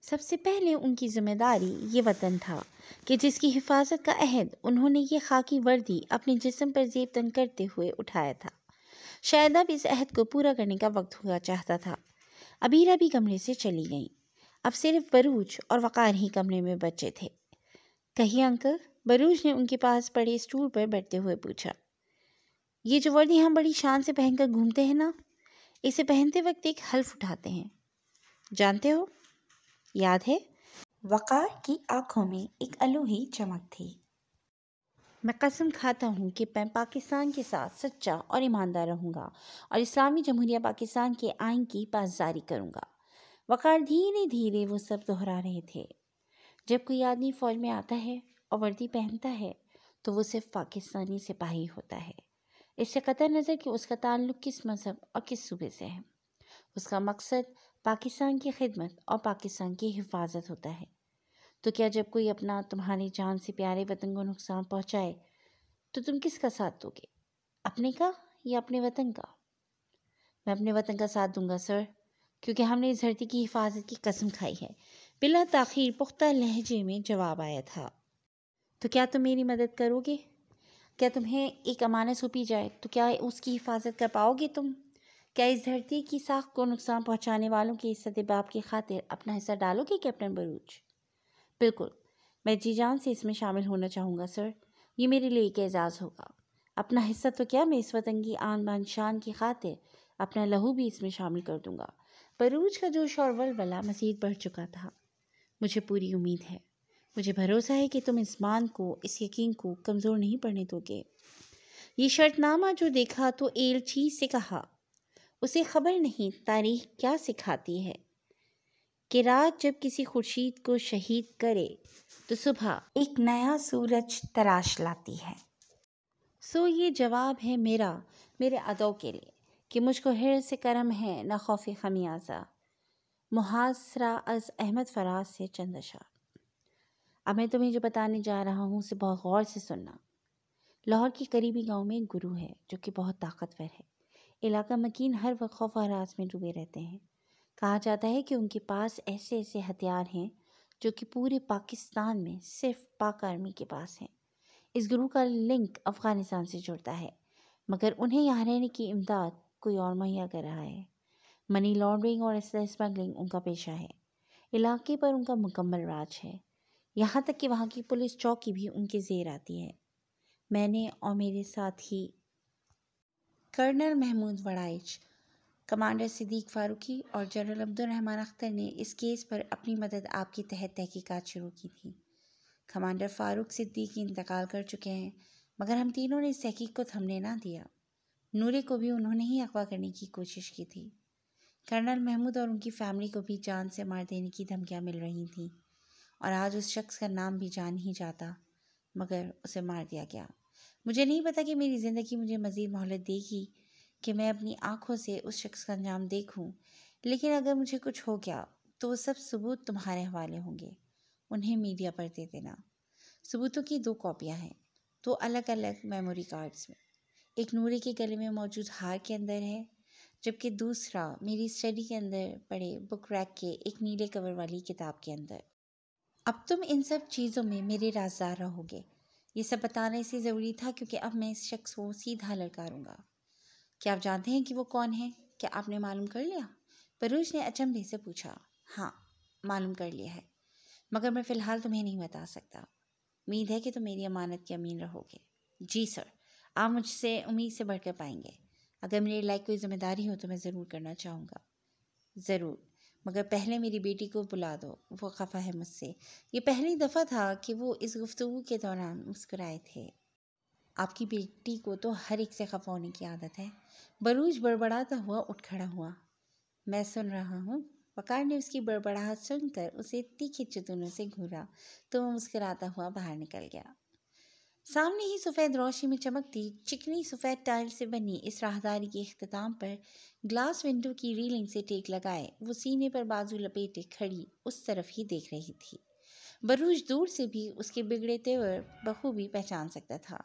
सबसे पहले उनकी जिम्मेदारी ये वतन था कि जिसकी हिफाजत का अहद उन्होंने ये खाकी वर्दी अपने जिस्म पर जेब तन करते हुए उठाया था। शायद अब इस अहद को पूरा करने का वक्त हुआ चाहता था। अबीरा भी कमरे से चली गई। अब सिर्फ बरूज और वकार ही कमरे में बचे थे। कहिए अंकल, बरूज ने उनके पास पड़े स्टूल पर बैठते हुए पूछा। ये जो वर्दी हम बड़ी शान से पहनकर घूमते हैं ना, इसे पहनते वक्त एक हल्फ उठाते हैं, जानते हो? याद है? वकार की आंखों में एक अलूही चमक थी। मैं कसम खाता हूँ कि मैं पाकिस्तान के साथ सच्चा और ईमानदार रहूँगा और इस्लामी जमहूरिया पाकिस्तान के आइन की पासदारी करूँगा। वकार धीरे धीरे वो सब दोहरा रहे थे। जब कोई आदमी फौज में आता है और वर्दी पहनता है तो वो सिर्फ पाकिस्तानी सिपाही होता है। इससे कतई नज़र कि उसका ताल्लुक़ किस मज़हब और किस सूबे से है, उसका मकसद पाकिस्तान की खिदमत और पाकिस्तान की हिफाजत होता है। तो क्या जब कोई अपना तुम्हारी जान से प्यारे वतन को नुकसान पहुंचाए तो तुम किसका साथ दोगे, अपने का या अपने वतन का? मैं अपने वतन का साथ दूंगा सर, क्योंकि हमने इस धरती की हिफाजत की कसम खाई है। बिला ताखीर पुख्ता लहजे में जवाब आया था। तो क्या तुम मेरी मदद करोगे? क्या तुम्हें एक अमानत सौंपी जाए तो क्या उसकी हिफाजत कर पाओगे तुम? क्या इस धरती की साख को नुकसान पहुंचाने वालों के सद्देबाब की खातिर अपना हिस्सा डालोगे कैप्टन बरूज? बिल्कुल, मैं जी जान से इसमें शामिल होना चाहूँगा सर। ये मेरे लिए एक एजाज़ होगा। अपना हिस्सा तो क्या, मैं इस वतन की आन बान शान की खातिर अपना लहू भी इसमें शामिल कर दूँगा। बरूज का जोश और वलवला मज़ीद बढ़ चुका था। मुझे पूरी उम्मीद है, मुझे भरोसा है कि तुम इस मान को, इस यकीन को कमज़ोर नहीं पड़ने दोगे। ये शर्तनामा जो देखा तो एलची से कहा, उसे खबर नहीं तारीख क्या सिखाती है कि रात जब किसी खुर्शीद को शहीद करे तो सुबह एक नया सूरज तराश लाती है। सो ये जवाब है मेरा मेरे अदों के लिए कि मुझको हिर से करम है न खौफ खमियाजा। मुहासरा अज अहमद फराज से चंद अशार। अब मैं तुम्हें जो बताने जा रहा हूँ उसे बहुत गौर से सुनना। लाहौर के करीबी गांव में एक गुरु है जो कि बहुत ताकतवर है। इलाका मकीन हर वक्त खौफ और राज में डूबे रहते हैं। कहा जाता है कि उनके पास ऐसे ऐसे हथियार हैं जो कि पूरे पाकिस्तान में सिर्फ पाक आर्मी के पास हैं। इस गुरु का लिंक अफ़गानिस्तान से जुड़ता है, मगर उन्हें यहाँ रहने की इमदाद कोई और मुहैया कर रहा है। मनी लॉन्ड्रिंग और असला स्मगलिंग उनका पेशा है। इलाके पर उनका मुकम्मल राज है, यहाँ तक कि वहाँ की पुलिस चौकी भी उनके ज़ेर आती है। मैंने और मेरे साथी कर्नल महमूद वड़ाइच, कमांडर सिद्दीक फारूकी और जनरल अब्दुल रहमान अख्तर ने इस केस पर अपनी मदद आपके तहत तहकीकात शुरू की थी। कमांडर फारूक सिद्दीकी इंतकाल कर चुके हैं, मगर हम तीनों ने इस तहकीक को थमने ना दिया। नूरे को भी उन्होंने ही अगवा करने की कोशिश की थी। कर्नल महमूद और उनकी फैमिली को भी जान से मार देने की धमकियाँ मिल रही थीं, और आज उस शख्स का नाम भी जान ही जाता, मगर उसे मार दिया गया। मुझे नहीं पता कि मेरी ज़िंदगी मुझे मज़ीद मोहलत देगी कि मैं अपनी आँखों से उस शख्स का अंजाम देखूं, लेकिन अगर मुझे कुछ हो गया तो वो सब सबूत तुम्हारे हवाले होंगे। उन्हें मीडिया पर दे देना। सबूतों की 2 कॉपियाँ हैं, 2 अलग अलग मेमोरी कार्ड्स में। एक नूरे के गले में मौजूद हार के अंदर है, जबकि दूसरा मेरी स्टडी के अंदर पड़े बुक रैक के एक नीले कवर वाली किताब के अंदर। अब तुम इन सब चीज़ों में मेरे राज़दार रहोगे। ये सब बताना इसलिए ज़रूरी था क्योंकि अब मैं इस शख्स को सीधा ललकारूंगा। क्या आप जानते हैं कि वो कौन है? क्या आपने मालूम कर लिया? परूज ने अचंभे से पूछा। हाँ, मालूम कर लिया है, मगर मैं फ़िलहाल तुम्हें नहीं बता सकता। उम्मीद है कि तुम मेरी अमानत के अमीन रहोगे। जी सर, आप मुझसे उम्मीद से बढ़कर पाएंगे। अगर मेरे लायक कोई जिम्मेदारी हो तो मैं ज़रूर करना चाहूँगा। ज़रूर, मगर पहले मेरी बेटी को बुला दो, वो खफा है मुझसे। ये पहली दफ़ा था कि वो इस गुफ्तगू के दौरान मुस्कुराए थे। आपकी बेटी को तो हर एक से खफा होने की आदत है। बरूज बड़बड़ाता हुआ उठ खड़ा हुआ। मैं सुन रहा हूँ। वकार ने उसकी बड़बड़ाहट सुनकर उसे तीखे चुतनों से घूरा तो वो मुस्कुराता हुआ बाहर निकल गया। सामने ही सफ़ेद रोशनी में चमकती चिकनी सफ़ेद टाइल से बनी इस राहदारी के इख्तिताम पर ग्लास विंडो की रीलिंग से टेक लगाए वो सीने पर बाजू लपेटे खड़ी उस तरफ ही देख रही थी। बरूज दूर से भी उसके बिगड़े तेवर बखूबी पहचान सकता था।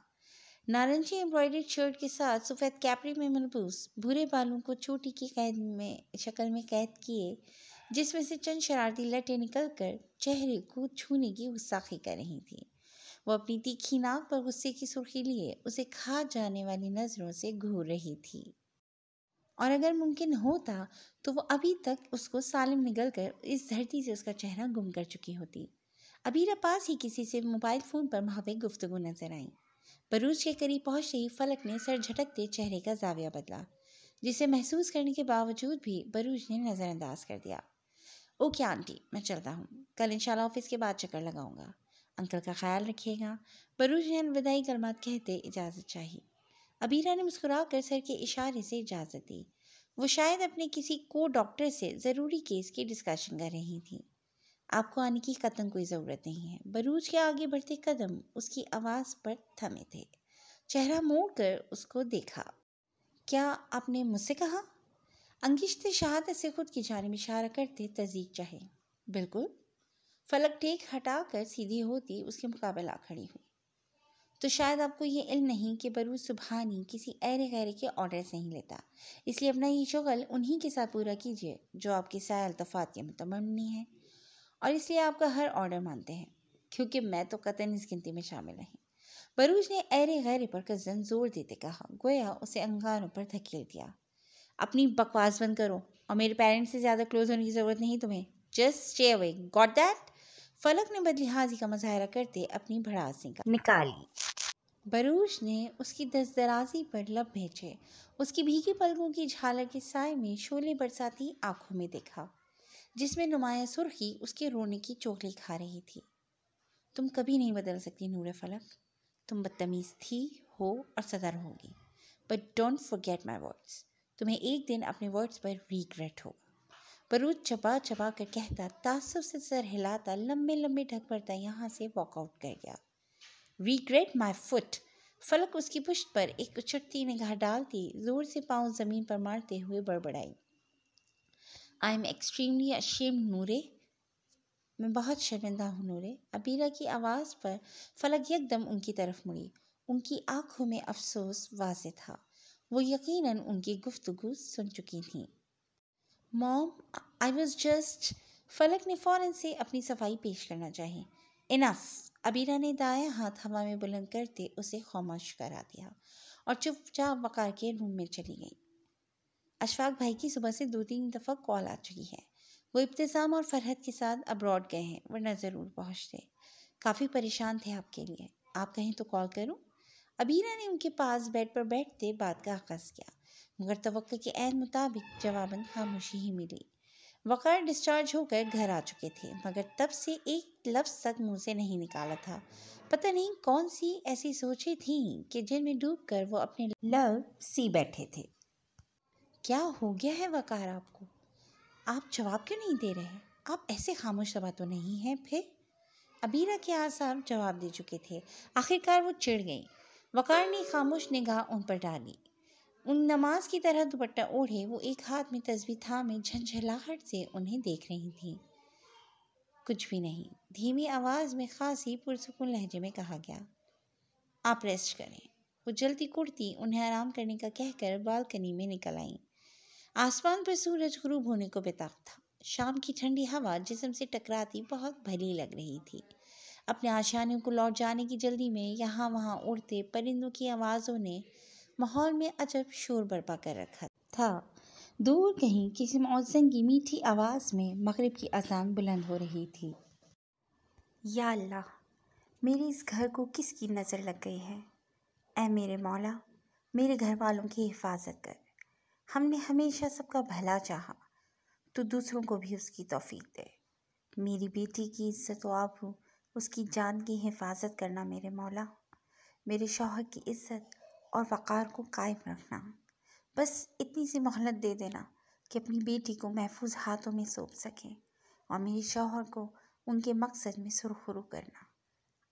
नारंगी एम्ब्रॉयडर्ड शर्ट के साथ सफ़ेद कैपरी में मलबूस भूरे बालों को चोटी की कैद में शक्ल में कैद किए, जिसमें से चंद शरारती लटें निकलकर चेहरे को छूने की गुस्ताखी कर रही थी। वो अपनी तीखी नाक पर गुस्से की सुर्खी लिए उसे खा जाने वाली नज़रों से घूर रही थी, और अगर मुमकिन होता तो वो अभी तक उसको सालिम निगलकर इस धरती से उसका चेहरा गुम कर चुकी होती। अबीरा पास ही किसी से मोबाइल फ़ोन पर महवे गुफ्तगू नजर आई। बरूज के करीब पहुंचते ही फलक ने सर झटकते चेहरे का जाविया बदला, जिसे महसूस करने के बावजूद भी बरूज ने नज़रअंदाज कर दिया। ओके आंटी, मैं चलता हूँ। कल इंशाल्लाह ऑफिस के बाद चक्कर लगाऊंगा। अंकल का ख्याल रखिएगा। बरूज ने अलविदाई कलमात कहते इजाज़त चाही। अबीरा ने मुस्कुराकर सर के इशारे से इजाज़त दी। वो शायद अपने किसी को डॉक्टर से ज़रूरी केस की डिस्कशन कर रही थी। आपको आने की कतई कोई ज़रूरत नहीं है। बरूज के आगे बढ़ते कदम उसकी आवाज़ पर थमे थे। चेहरा मोड़कर उसको देखा। क्या आपने मुझसे कहा? अंगिश्ते शहादत से खुद की जानिब इशारा करते तज़दीक चाहे। बिल्कुल। फलक टेक हटाकर सीधी होती उसके मुकाबले आ खड़ी हुई। तो शायद आपको ये इल्म नहीं कि बरूज सुबहानी किसी ऐरे गैरे के ऑर्डर से नहीं लेता, इसलिए अपना ये शुगल उन्हीं के साथ पूरा कीजिए जो आपके साया अल्तफ़ात के मुतमम्नी है, और इसलिए आपका हर ऑर्डर मानते हैं, क्योंकि मैं तो कतई इस गिनती में शामिल नहीं। बरूज ने ऐरे गैरे पर कज़न जोर देते कहा, गोया उसे अंगारों पर धकेल दिया। अपनी बकवास बंद करो, और मेरे पेरेंट्स से ज़्यादा क्लोज होने की ज़रूरत नहीं तुम्हें। Just stay away, got that? फलक ने बदलिहाजी का मुजाहरा करते अपनी भड़ास निकाली। बरूज ने उसकी दस्तदराजी पर लब भेजे, उसकी भीगी पलकों की झालर के साए में शोले बरसाती आंखों में देखा, जिसमें नुमाया सुर्खी उसके रोने की चोखली खा रही थी। तुम कभी नहीं बदल सकती नूरे फलक। तुम बदतमीज़ थी, हो और सदा रहोगी। But don't forget my words. तुम्हें एक दिन अपने वर्ड्स पर रिग्रेट होगा। बरूज चबा चबा कर कहता, तासुब से सर हिलाता, लंबे लंबे ढक पड़ता, यहाँ से वॉकआउट कर गया। Regret my foot. फलक उसकी पुश्त पर एक उछटती निगाह डालती जोर से पाँव ज़मीन पर मारते हुए बड़बड़ाई। आई एम एक्सट्रीमली अशेम्ड नूरे। मैं बहुत शर्मिंदा हूँ नूरे। अबीरा की आवाज़ पर फलक यकदम उनकी तरफ मुड़ी। उनकी आंखों में अफसोस वाज़ेह था। वो यकीनन उनकी गुफ्तगू सुन चुकी थीं। Mom, I was just. फलक ने फ़ौरन से अपनी सफाई पेश करना चाही। इनफ। अबीरा ने दायां हाथ हवा में बुलंद करते उसे खामोश करा दिया और चुपचाप वकार के रूम में चली गई। अशफाक भाई की सुबह से 2-3 दफ़ा कॉल आ चुकी है। वो इब्तिसाम और फरहत के साथ अब्रॉड गए हैं, वरना ज़रूर पहुँचते। काफ़ी परेशान थे आपके लिए। आप कहें तो कॉल करूँ? अबीरा ने उनके पास बेड पर बैठते बात का आगाज़ किया, मगर तवक्को के ऐन मुताबिक जवाबन खामोशी ही मिली। वकार डिस्चार्ज होकर घर आ चुके थे, मगर तब से एक लफ्ज़ तक मुंह से नहीं निकाला था। पता नहीं कौन सी ऐसी सोचें थीं कि जिनमें डूबकर वो अपने लव सी बैठे थे। क्या हो गया है वकार आपको? आप जवाब क्यों नहीं दे रहे? आप ऐसे खामोश दबा तो नहीं हैं फिर? अबीरा के आसाब जवाब दे चुके थे। आखिरकार वो चिढ़ गई। वकार ने खामोश निगाह उन पर डाली। उन नमाज की तरह दुपट्टा ओढ़े वो एक हाथ में तस्बीह थामे झंझलाहट से उन्हें देख रही थी। कुछ भी नहीं, धीमी आवाज़ में खासी पुरसुकून लहजे में कहा गया। आप रेस्ट करें। वो जल्दी कुर्ती उन्हें आराम करने का कहकर बालकनी में निकल आईं। आसमान पर सूरज गुरूब होने को बेताब था। शाम की ठंडी हवा जिस्म से टकराती बहुत भली लग रही थी। अपने आशियाने को लौट जाने की जल्दी में यहाँ वहाँ उड़ते परिंदों की आवाज़ों ने माहौल में अजब शोर बर्पा कर रखा था। दूर कहीं किसी मौज़िन की मीठी आवाज़ में मगरिब की अज़ान बुलंद हो रही थी। या अल्लाह, मेरे इस घर को किसकी नज़र लग गई है? ऐ मेरे मौला, मेरे घर वालों की हिफाजत कर। हमने हमेशा सबका भला चाहा, तो दूसरों को भी उसकी तौफीक दे। मेरी बेटी की इज्जत व आबरू, उसकी जान की हिफाजत करना मेरे मौला। मेरे शौहर की इज्जत और वक़ार को कायम रखना। बस इतनी सी मोहलत दे देना कि अपनी बेटी को महफूज हाथों में सौंप सकें और मेरे शौहर को उनके मकसद में सुरखरू करना।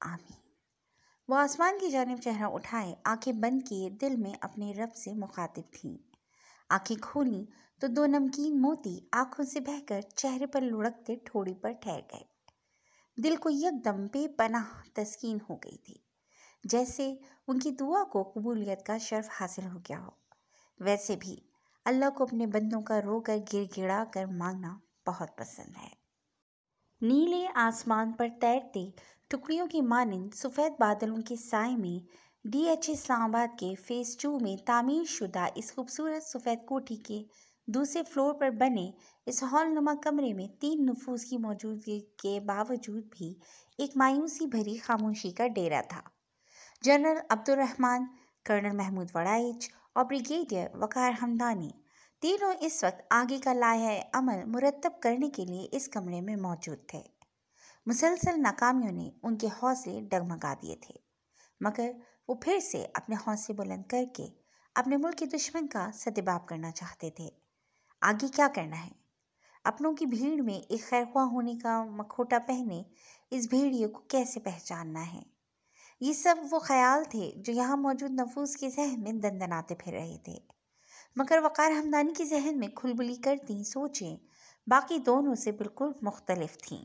आमीन। वो आसमान की जानिब चेहरा उठाए, आंखें बंद किए दिल में अपने रब से मुखातिब थीं। आंखें खोली तो 2 नमकीन मोती आंखों से बहकर चेहरे पर लुढ़कते ठोड़ी पर ठहर गए। दिल को यकदम बेपनाह तस्कीन हो गई थी, जैसे उनकी दुआ को कबूलियत का शर्फ हासिल हो गया हो। वैसे भी अल्लाह को अपने बंदों का रोकर गिड़गिड़ा कर मांगना बहुत पसंद है। नीले आसमान पर तैरते टुकड़ियों की मानिंद सफ़ेद बादलों के साए में DH इस्लामाबाद के फ़ेज़ 2 में तामीर शुदा इस खूबसूरत सफ़ेद कोठी के दूसरे फ्लोर पर बने इस हॉलनुमा कमरे में 3 नफूस की मौजूदगी के बावजूद भी एक मायूसी भरी खामोशी का डेरा था। जनरल अब्दुर्रहमान, कर्नल महमूद वड़ाइच और ब्रिगेडियर वकार हमदानी तीनों इस वक्त आगे का लाया अमल मुरतब करने के लिए इस कमरे में मौजूद थे। मुसलसल नाकामियों ने उनके हौसले डगमगा दिए थे, मगर वो फिर से अपने हौसले बुलंद करके अपने मुल्क के दुश्मन का सत्याबाब करना चाहते थे। आगे क्या करना है? अपनों की भीड़ में एक खैरख्वाह होने का मखोटा पहने इस भेड़िए को कैसे पहचानना है? ये सब वो ख्याल थे जो यहाँ मौजूद नफूस के जहन में दंदनाते फिर रहे थे, मगर वकार हमदानी के जहन में खुलबुली करती सोचें बाकी दोनों से बिल्कुल मुख्तलिफ थीं।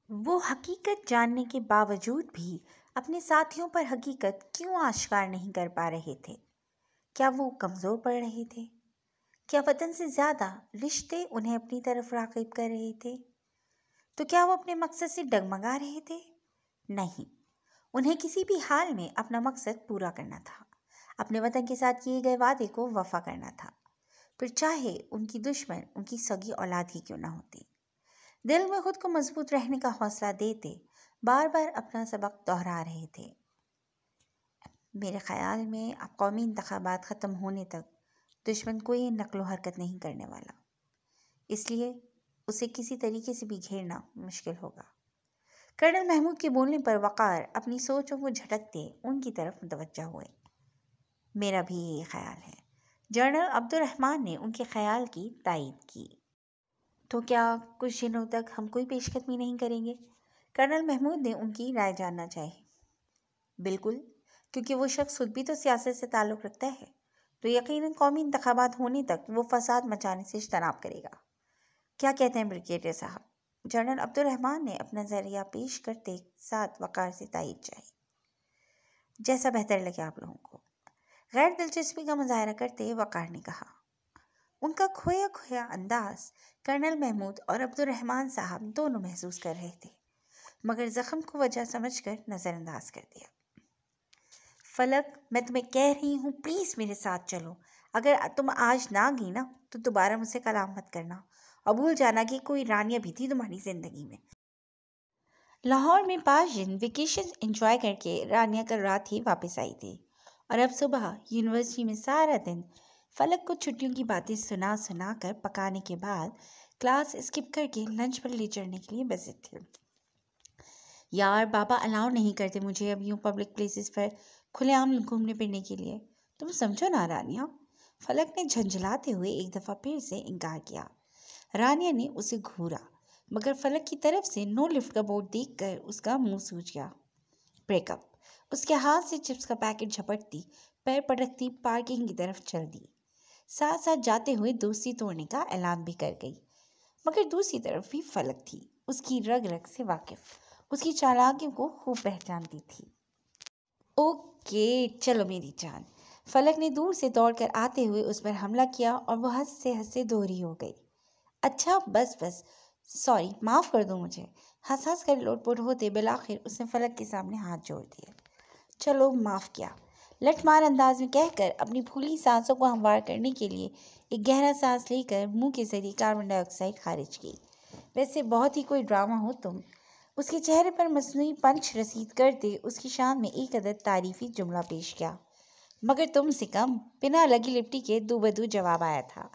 वो हकीकत जानने के बावजूद भी अपने साथियों पर हकीकत क्यों आश्कार नहीं कर पा रहे थे? क्या वो कमज़ोर पड़ रहे थे? क्या वतन से ज़्यादा रिश्ते उन्हें अपनी तरफ राग़िब कर रहे थे? तो क्या वो अपने मकसद से डगमगा रहे थे? नहीं, उन्हें किसी भी हाल में अपना मकसद पूरा करना था। अपने वतन के साथ किए गए वादे को वफा करना था, फिर चाहे उनकी दुश्मन उनकी सगी औलाद ही क्यों ना होती। दिल में खुद को मजबूत रहने का हौसला देते बार बार अपना सबक दोहरा रहे थे। मेरे ख्याल में अब कौमी इंतखाबात ख़त्म होने तक दुश्मन कोई नकलो हरकत नहीं करने वाला, इसलिए उसे किसी तरीके से भी घेरना मुश्किल होगा। कर्नल महमूद के बोलने पर वकार अपनी सोचों को झटकते उनकी तरफ मुतवज्जा हुए। मेरा भी यही ख्याल है। जनरल अब्दुर्रहमान ने उनके ख्याल की तायीद की। तो क्या कुछ दिनों तक हम कोई पेशकदमी नहीं करेंगे? कर्नल महमूद ने उनकी राय जानना चाही। बिल्कुल, क्योंकि वो शख्स खुद भी तो सियासत से ताल्लुक़ रखता है, तो यकीनन कौमी इंतखाबात होने तक वो फसाद मचाने से इज्तनाब करेगा। क्या कहते हैं ब्रिगेडियर साहब? जनरल अब्दुर्रहमान ने अपना नजरिया पेश करते साथ वकार से तायीद चाहिए। जैसा बेहतर लगे आप लोगों को, गैर दिलचस्पी का मुजाहरा करते वकार ने कहा। उनका खोया खोया अंदाज कर्नल महमूद और अब्दुर्रहमान साहब दोनों महसूस कर रहे थे, मगर जख्म को वजह समझकर नज़रअंदाज कर दिया। फलक, मैं तुम्हें कह रही हूँ, प्लीज़ मेरे साथ चलो। अगर तुम आज ना गई ना तो दोबारा मुझसे कलाम मत करना और भूल जाना कि कोई रानिया भी थी तुम्हारी ज़िंदगी में। लाहौर में 5 दिन वेकेशन एंजॉय करके रानिया कल रात ही वापस आई थी और अब सुबह यूनिवर्सिटी में सारा दिन फलक को छुट्टियों की बातें सुना सुना कर पकाने के बाद क्लास स्किप करके लंच पर ले चढ़ने के लिए बसे थे। यार, बाबा अलाउ नहीं करते मुझे अब यूँ पब्लिक प्लेसेस पर खुलेआम घूमने फिरने के लिए। तुम समझो ना रानिया। फलक ने झंझलाते हुए एक दफ़ा फिर से इनकार किया। रानिया ने उसे घूरा, मगर फलक की तरफ से नो लिफ्ट का बोर्ड देखकर उसका मुंह सूज गया। ब्रेकअप। उसके हाथ से चिप्स का पैकेट झपटती, पैर पटकती पार्किंग की तरफ चल दी, साथ साथ जाते हुए दोस्ती तोड़ने का ऐलान भी कर गई। मगर दूसरी तरफ भी फलक थी, उसकी रग रग से वाकिफ, उसकी चालाकियों को खूब पहचानती थी। ओके चलो मेरी जान। फलक ने दूर से दौड़कर आते हुए उस पर हमला किया और वो हंसते हंसते दोहरी हो गई। अच्छा बस बस, सॉरी, माफ़ कर दो मुझे। हंस हंस कर लोटपोट होते बिलाखिर उसने फलक के सामने हाथ जोड़ दिए। चलो माफ़ किया, लठमार अंदाज में कहकर अपनी फूली सांसों को हमवार करने के लिए एक गहरा सांस लेकर मुंह के जरिए कार्बन डाइऑक्साइड खारिज की। वैसे बहुत ही कोई ड्रामा हो तुम। उसके चेहरे पर मसनूई पंच रसीद करते उसकी शान में एक अदद तारीफी जुमला पेश किया, मगर तुमसे कम बिना लगी लिपटी के दो बदू जवाब आया था।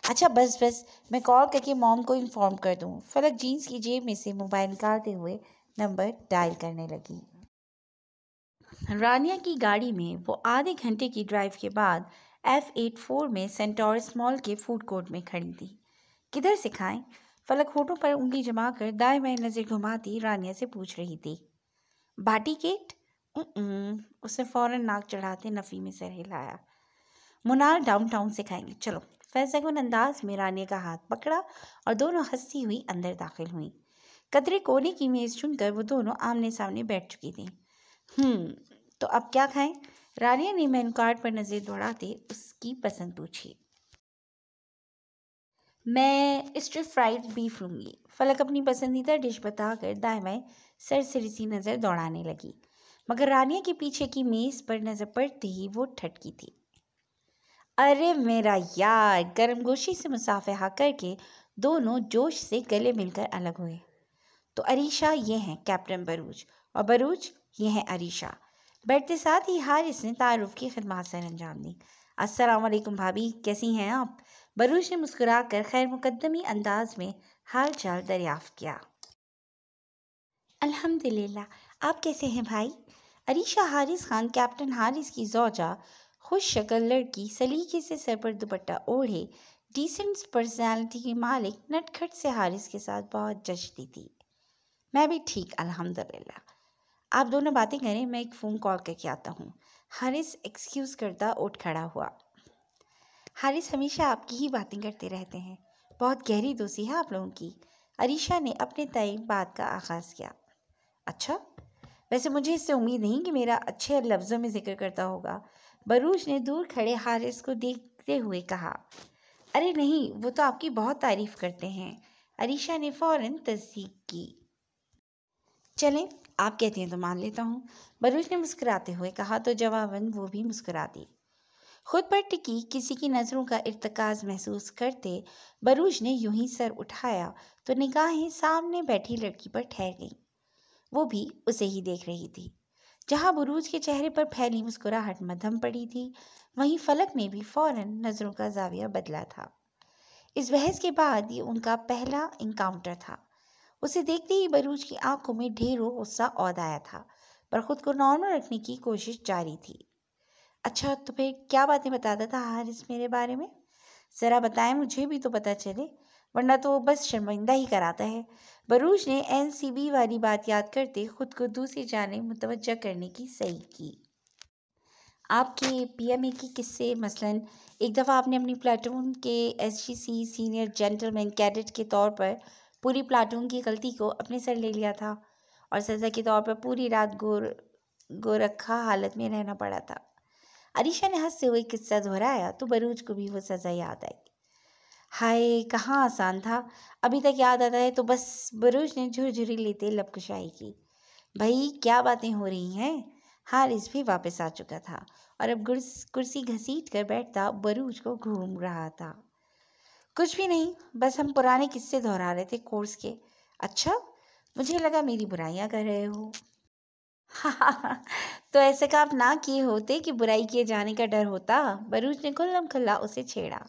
अच्छा बस बस, मैं कॉल करके मॉम को इन्फॉर्म कर दूँ। फलक जीन्स की जेब में से मोबाइल निकालते हुए नंबर डायल करने लगी। रानिया की गाड़ी में वो आधे घंटे की ड्राइव के बाद F84 में सेंटोरस मॉल के फूड कोर्ट में खड़ी थी। किधर से खाएं? फलक होठों पर उंगली जमाकर दाएं बाएं नजर घुमाती रानिया से पूछ रही थी। बाटी गेट? उसने फौरन नाक चढ़ाते नफ़ी में सर हिलाया। मुनाल डाउनटाउन से खाएंगे, चलो। फैज़गुन अंदाज में रानिया का हाथ पकड़ा और दोनों हंसती हुई अंदर दाखिल हुई। कतरे कोने की मेज़ चुनकर वो दोनों आमने सामने बैठ चुकी थी। तो अब क्या खाएं? रानिया ने मेनू कार्ड पर नजर दौड़ाते उसकी पसंद पूछी। मैं स्टिर फ्राइड बीफ लूँगी। फलक अपनी पसंदीदा डिश बताकर दाएं बाएं सरसरी नज़र दौड़ाने लगी, मगर रानिया के पीछे की मेज़ पर नज़र पड़ते ही वो ठटकी थी। अरे मेरा यार! गर्म गोशी से मुसाफहा करके दोनों जोश से गले मिलकर अलग हुए। तो अरीशा ये हैं कैप्टन बरूज, और बरूज ये हैं अरीशा। बैठते साथ ही हारिस ने तारुफ की खिदमत सर अंजाम दी। अस्सलाम वालेकुम भाभी, कैसी हैं आप? बरूज ने मुस्कुराकर खैर मुकद्दमी अंदाज में हाल चाल दरियाफ्त किया। अल्हम्दुलिल्लाह, आप कैसे हैं भाई? अरीशा हारिस खान कैप्टन हारिस की ज़ौजा, खुश शक्ल लड़की, सलीके से सर पर दुपट्टा ओढ़े, डिसेंट पर्सनालिटी की मालिक नटखट से हारिस के साथ बहुत जचती थी। मैं भी ठीक अल्हम्दुलिल्लाह। आप दोनों बातें करें, मैं एक फ़ोन कॉल करके आता हूँ। हारिस एक्सक्यूज़ करता उठ खड़ा हुआ। हारिस हमेशा आपकी ही बातें करते रहते हैं, बहुत गहरी दोस्ती है आप लोगों की। अरीशा ने अपने तय बात का आगाज़ किया। अच्छा, वैसे मुझे इससे उम्मीद नहीं कि मेरा अच्छे लफ्ज़ों में जिक्र करता होगा। बरूज ने दूर खड़े हारिस को देखते हुए कहा। अरे नहीं, वो तो आपकी बहुत तारीफ़ करते हैं। अरीशा ने फ़ौरन तस्दीक की। चलें, आप कहती हैं तो मान लेता हूँ, बरूज ने मुस्कुराते हुए कहा तो जवाबन वो भी मुस्कुरा दी। खुद पर टिकी किसी की नज़रों का इर्तिकाज़ महसूस करते बरूज ने यूं ही सर उठाया तो निगाहें सामने बैठी लड़की पर ठहर गईं। वो भी उसे ही देख रही थी। जहाँ बरूज के चेहरे पर फैली मुस्कुराहट मध्यम पड़ी थी, वहीं फलक ने भी फौरन नज़रों का जाविया बदला था। इस बहस के बाद ये उनका पहला इनकाउंटर था। उसे देखते ही बरूज की आंखों में ढेरों गुस्सा औद आया था, पर खुद को नॉर्मल रखने की कोशिश जारी थी। अच्छा, तो फिर क्या बातें बताता था हारिस मेरे बारे में? ज़रा बताएं, मुझे भी तो पता चले, वरना तो बस शर्मिंदा ही कराता है। बरूज ने एनसीबी वाली बात याद करते खुद को दूसरी जानिब मुतवज्जा करने की सही की। आपके पीएमए के किस्से, मसलन एक दफ़ा आपने अपनी प्लाटून के एसजीसी सीनियर जेंटलमैन कैडेट के तौर पर पूरी प्लाटून की गलती को अपने सर ले लिया था और सज़ा के तौर पर पूरी रात गोरखा हालत में रहना पड़ा था। अरीशा ने हंसते हुए किस्सा दोहराया तो बरूज को भी वो सज़ा याद आई। हाय, कहाँ आसान था, अभी तक याद आता है तो बस। बरूज ने झुरझुरी लेते लबकुशाई की। भाई क्या बातें हो रही हैं। हारिस भी वापस आ चुका था और अब कुर्सी घसीट कर बैठता बरूज को घूम रहा था। कुछ भी नहीं, बस हम पुराने किस्से दोहरा रहे थे कोर्स के। अच्छा, मुझे लगा मेरी बुराइयां कर रहे हो। तो ऐसे काम ना किए होते कि बुराई किए जाने का डर होता। बरूज ने खुल्लम खुल्ला उसे छेड़ा।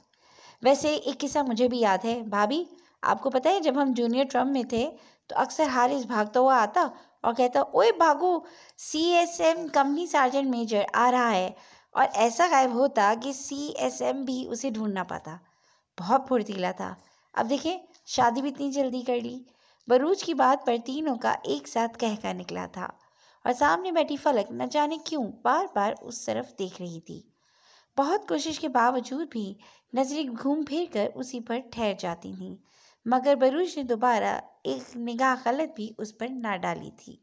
वैसे एक किस्सा मुझे भी याद है भाभी। आपको पता है, जब हम जूनियर ट्रम में थे तो अक्सर हारिस भागता हुआ आता और कहता, ओए भागो, CSM कंपनी सार्जेंट मेजर आ रहा है। और ऐसा गायब होता कि CSM भी उसे ढूंढ ना पाता। बहुत फुर्तीला था। अब देखें, शादी भी इतनी जल्दी कर ली। बरूज की बात पर तीनों का एक साथ कहका निकला था और सामने बैठी फलक न जाने क्यों बार बार उस तरफ देख रही थी। बहुत कोशिश के बावजूद भी नजरें घूम फिर कर उसी पर ठहर जाती थीं, मगर बरूज ने दोबारा एक निगाह गलत भी उस पर ना डाली थी।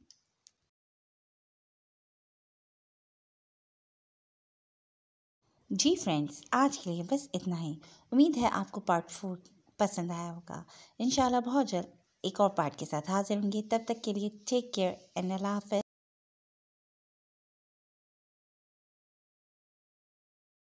जी फ्रेंड्स, आज के लिए बस इतना ही। उम्मीद है आपको पार्ट 4 पसंद आया होगा। इंशाल्लाह बहुत जल्द एक और पार्ट के साथ हाजिर होंगे। तब तक के लिए टेक केयर एंड अल्लाह हाफ़िज़।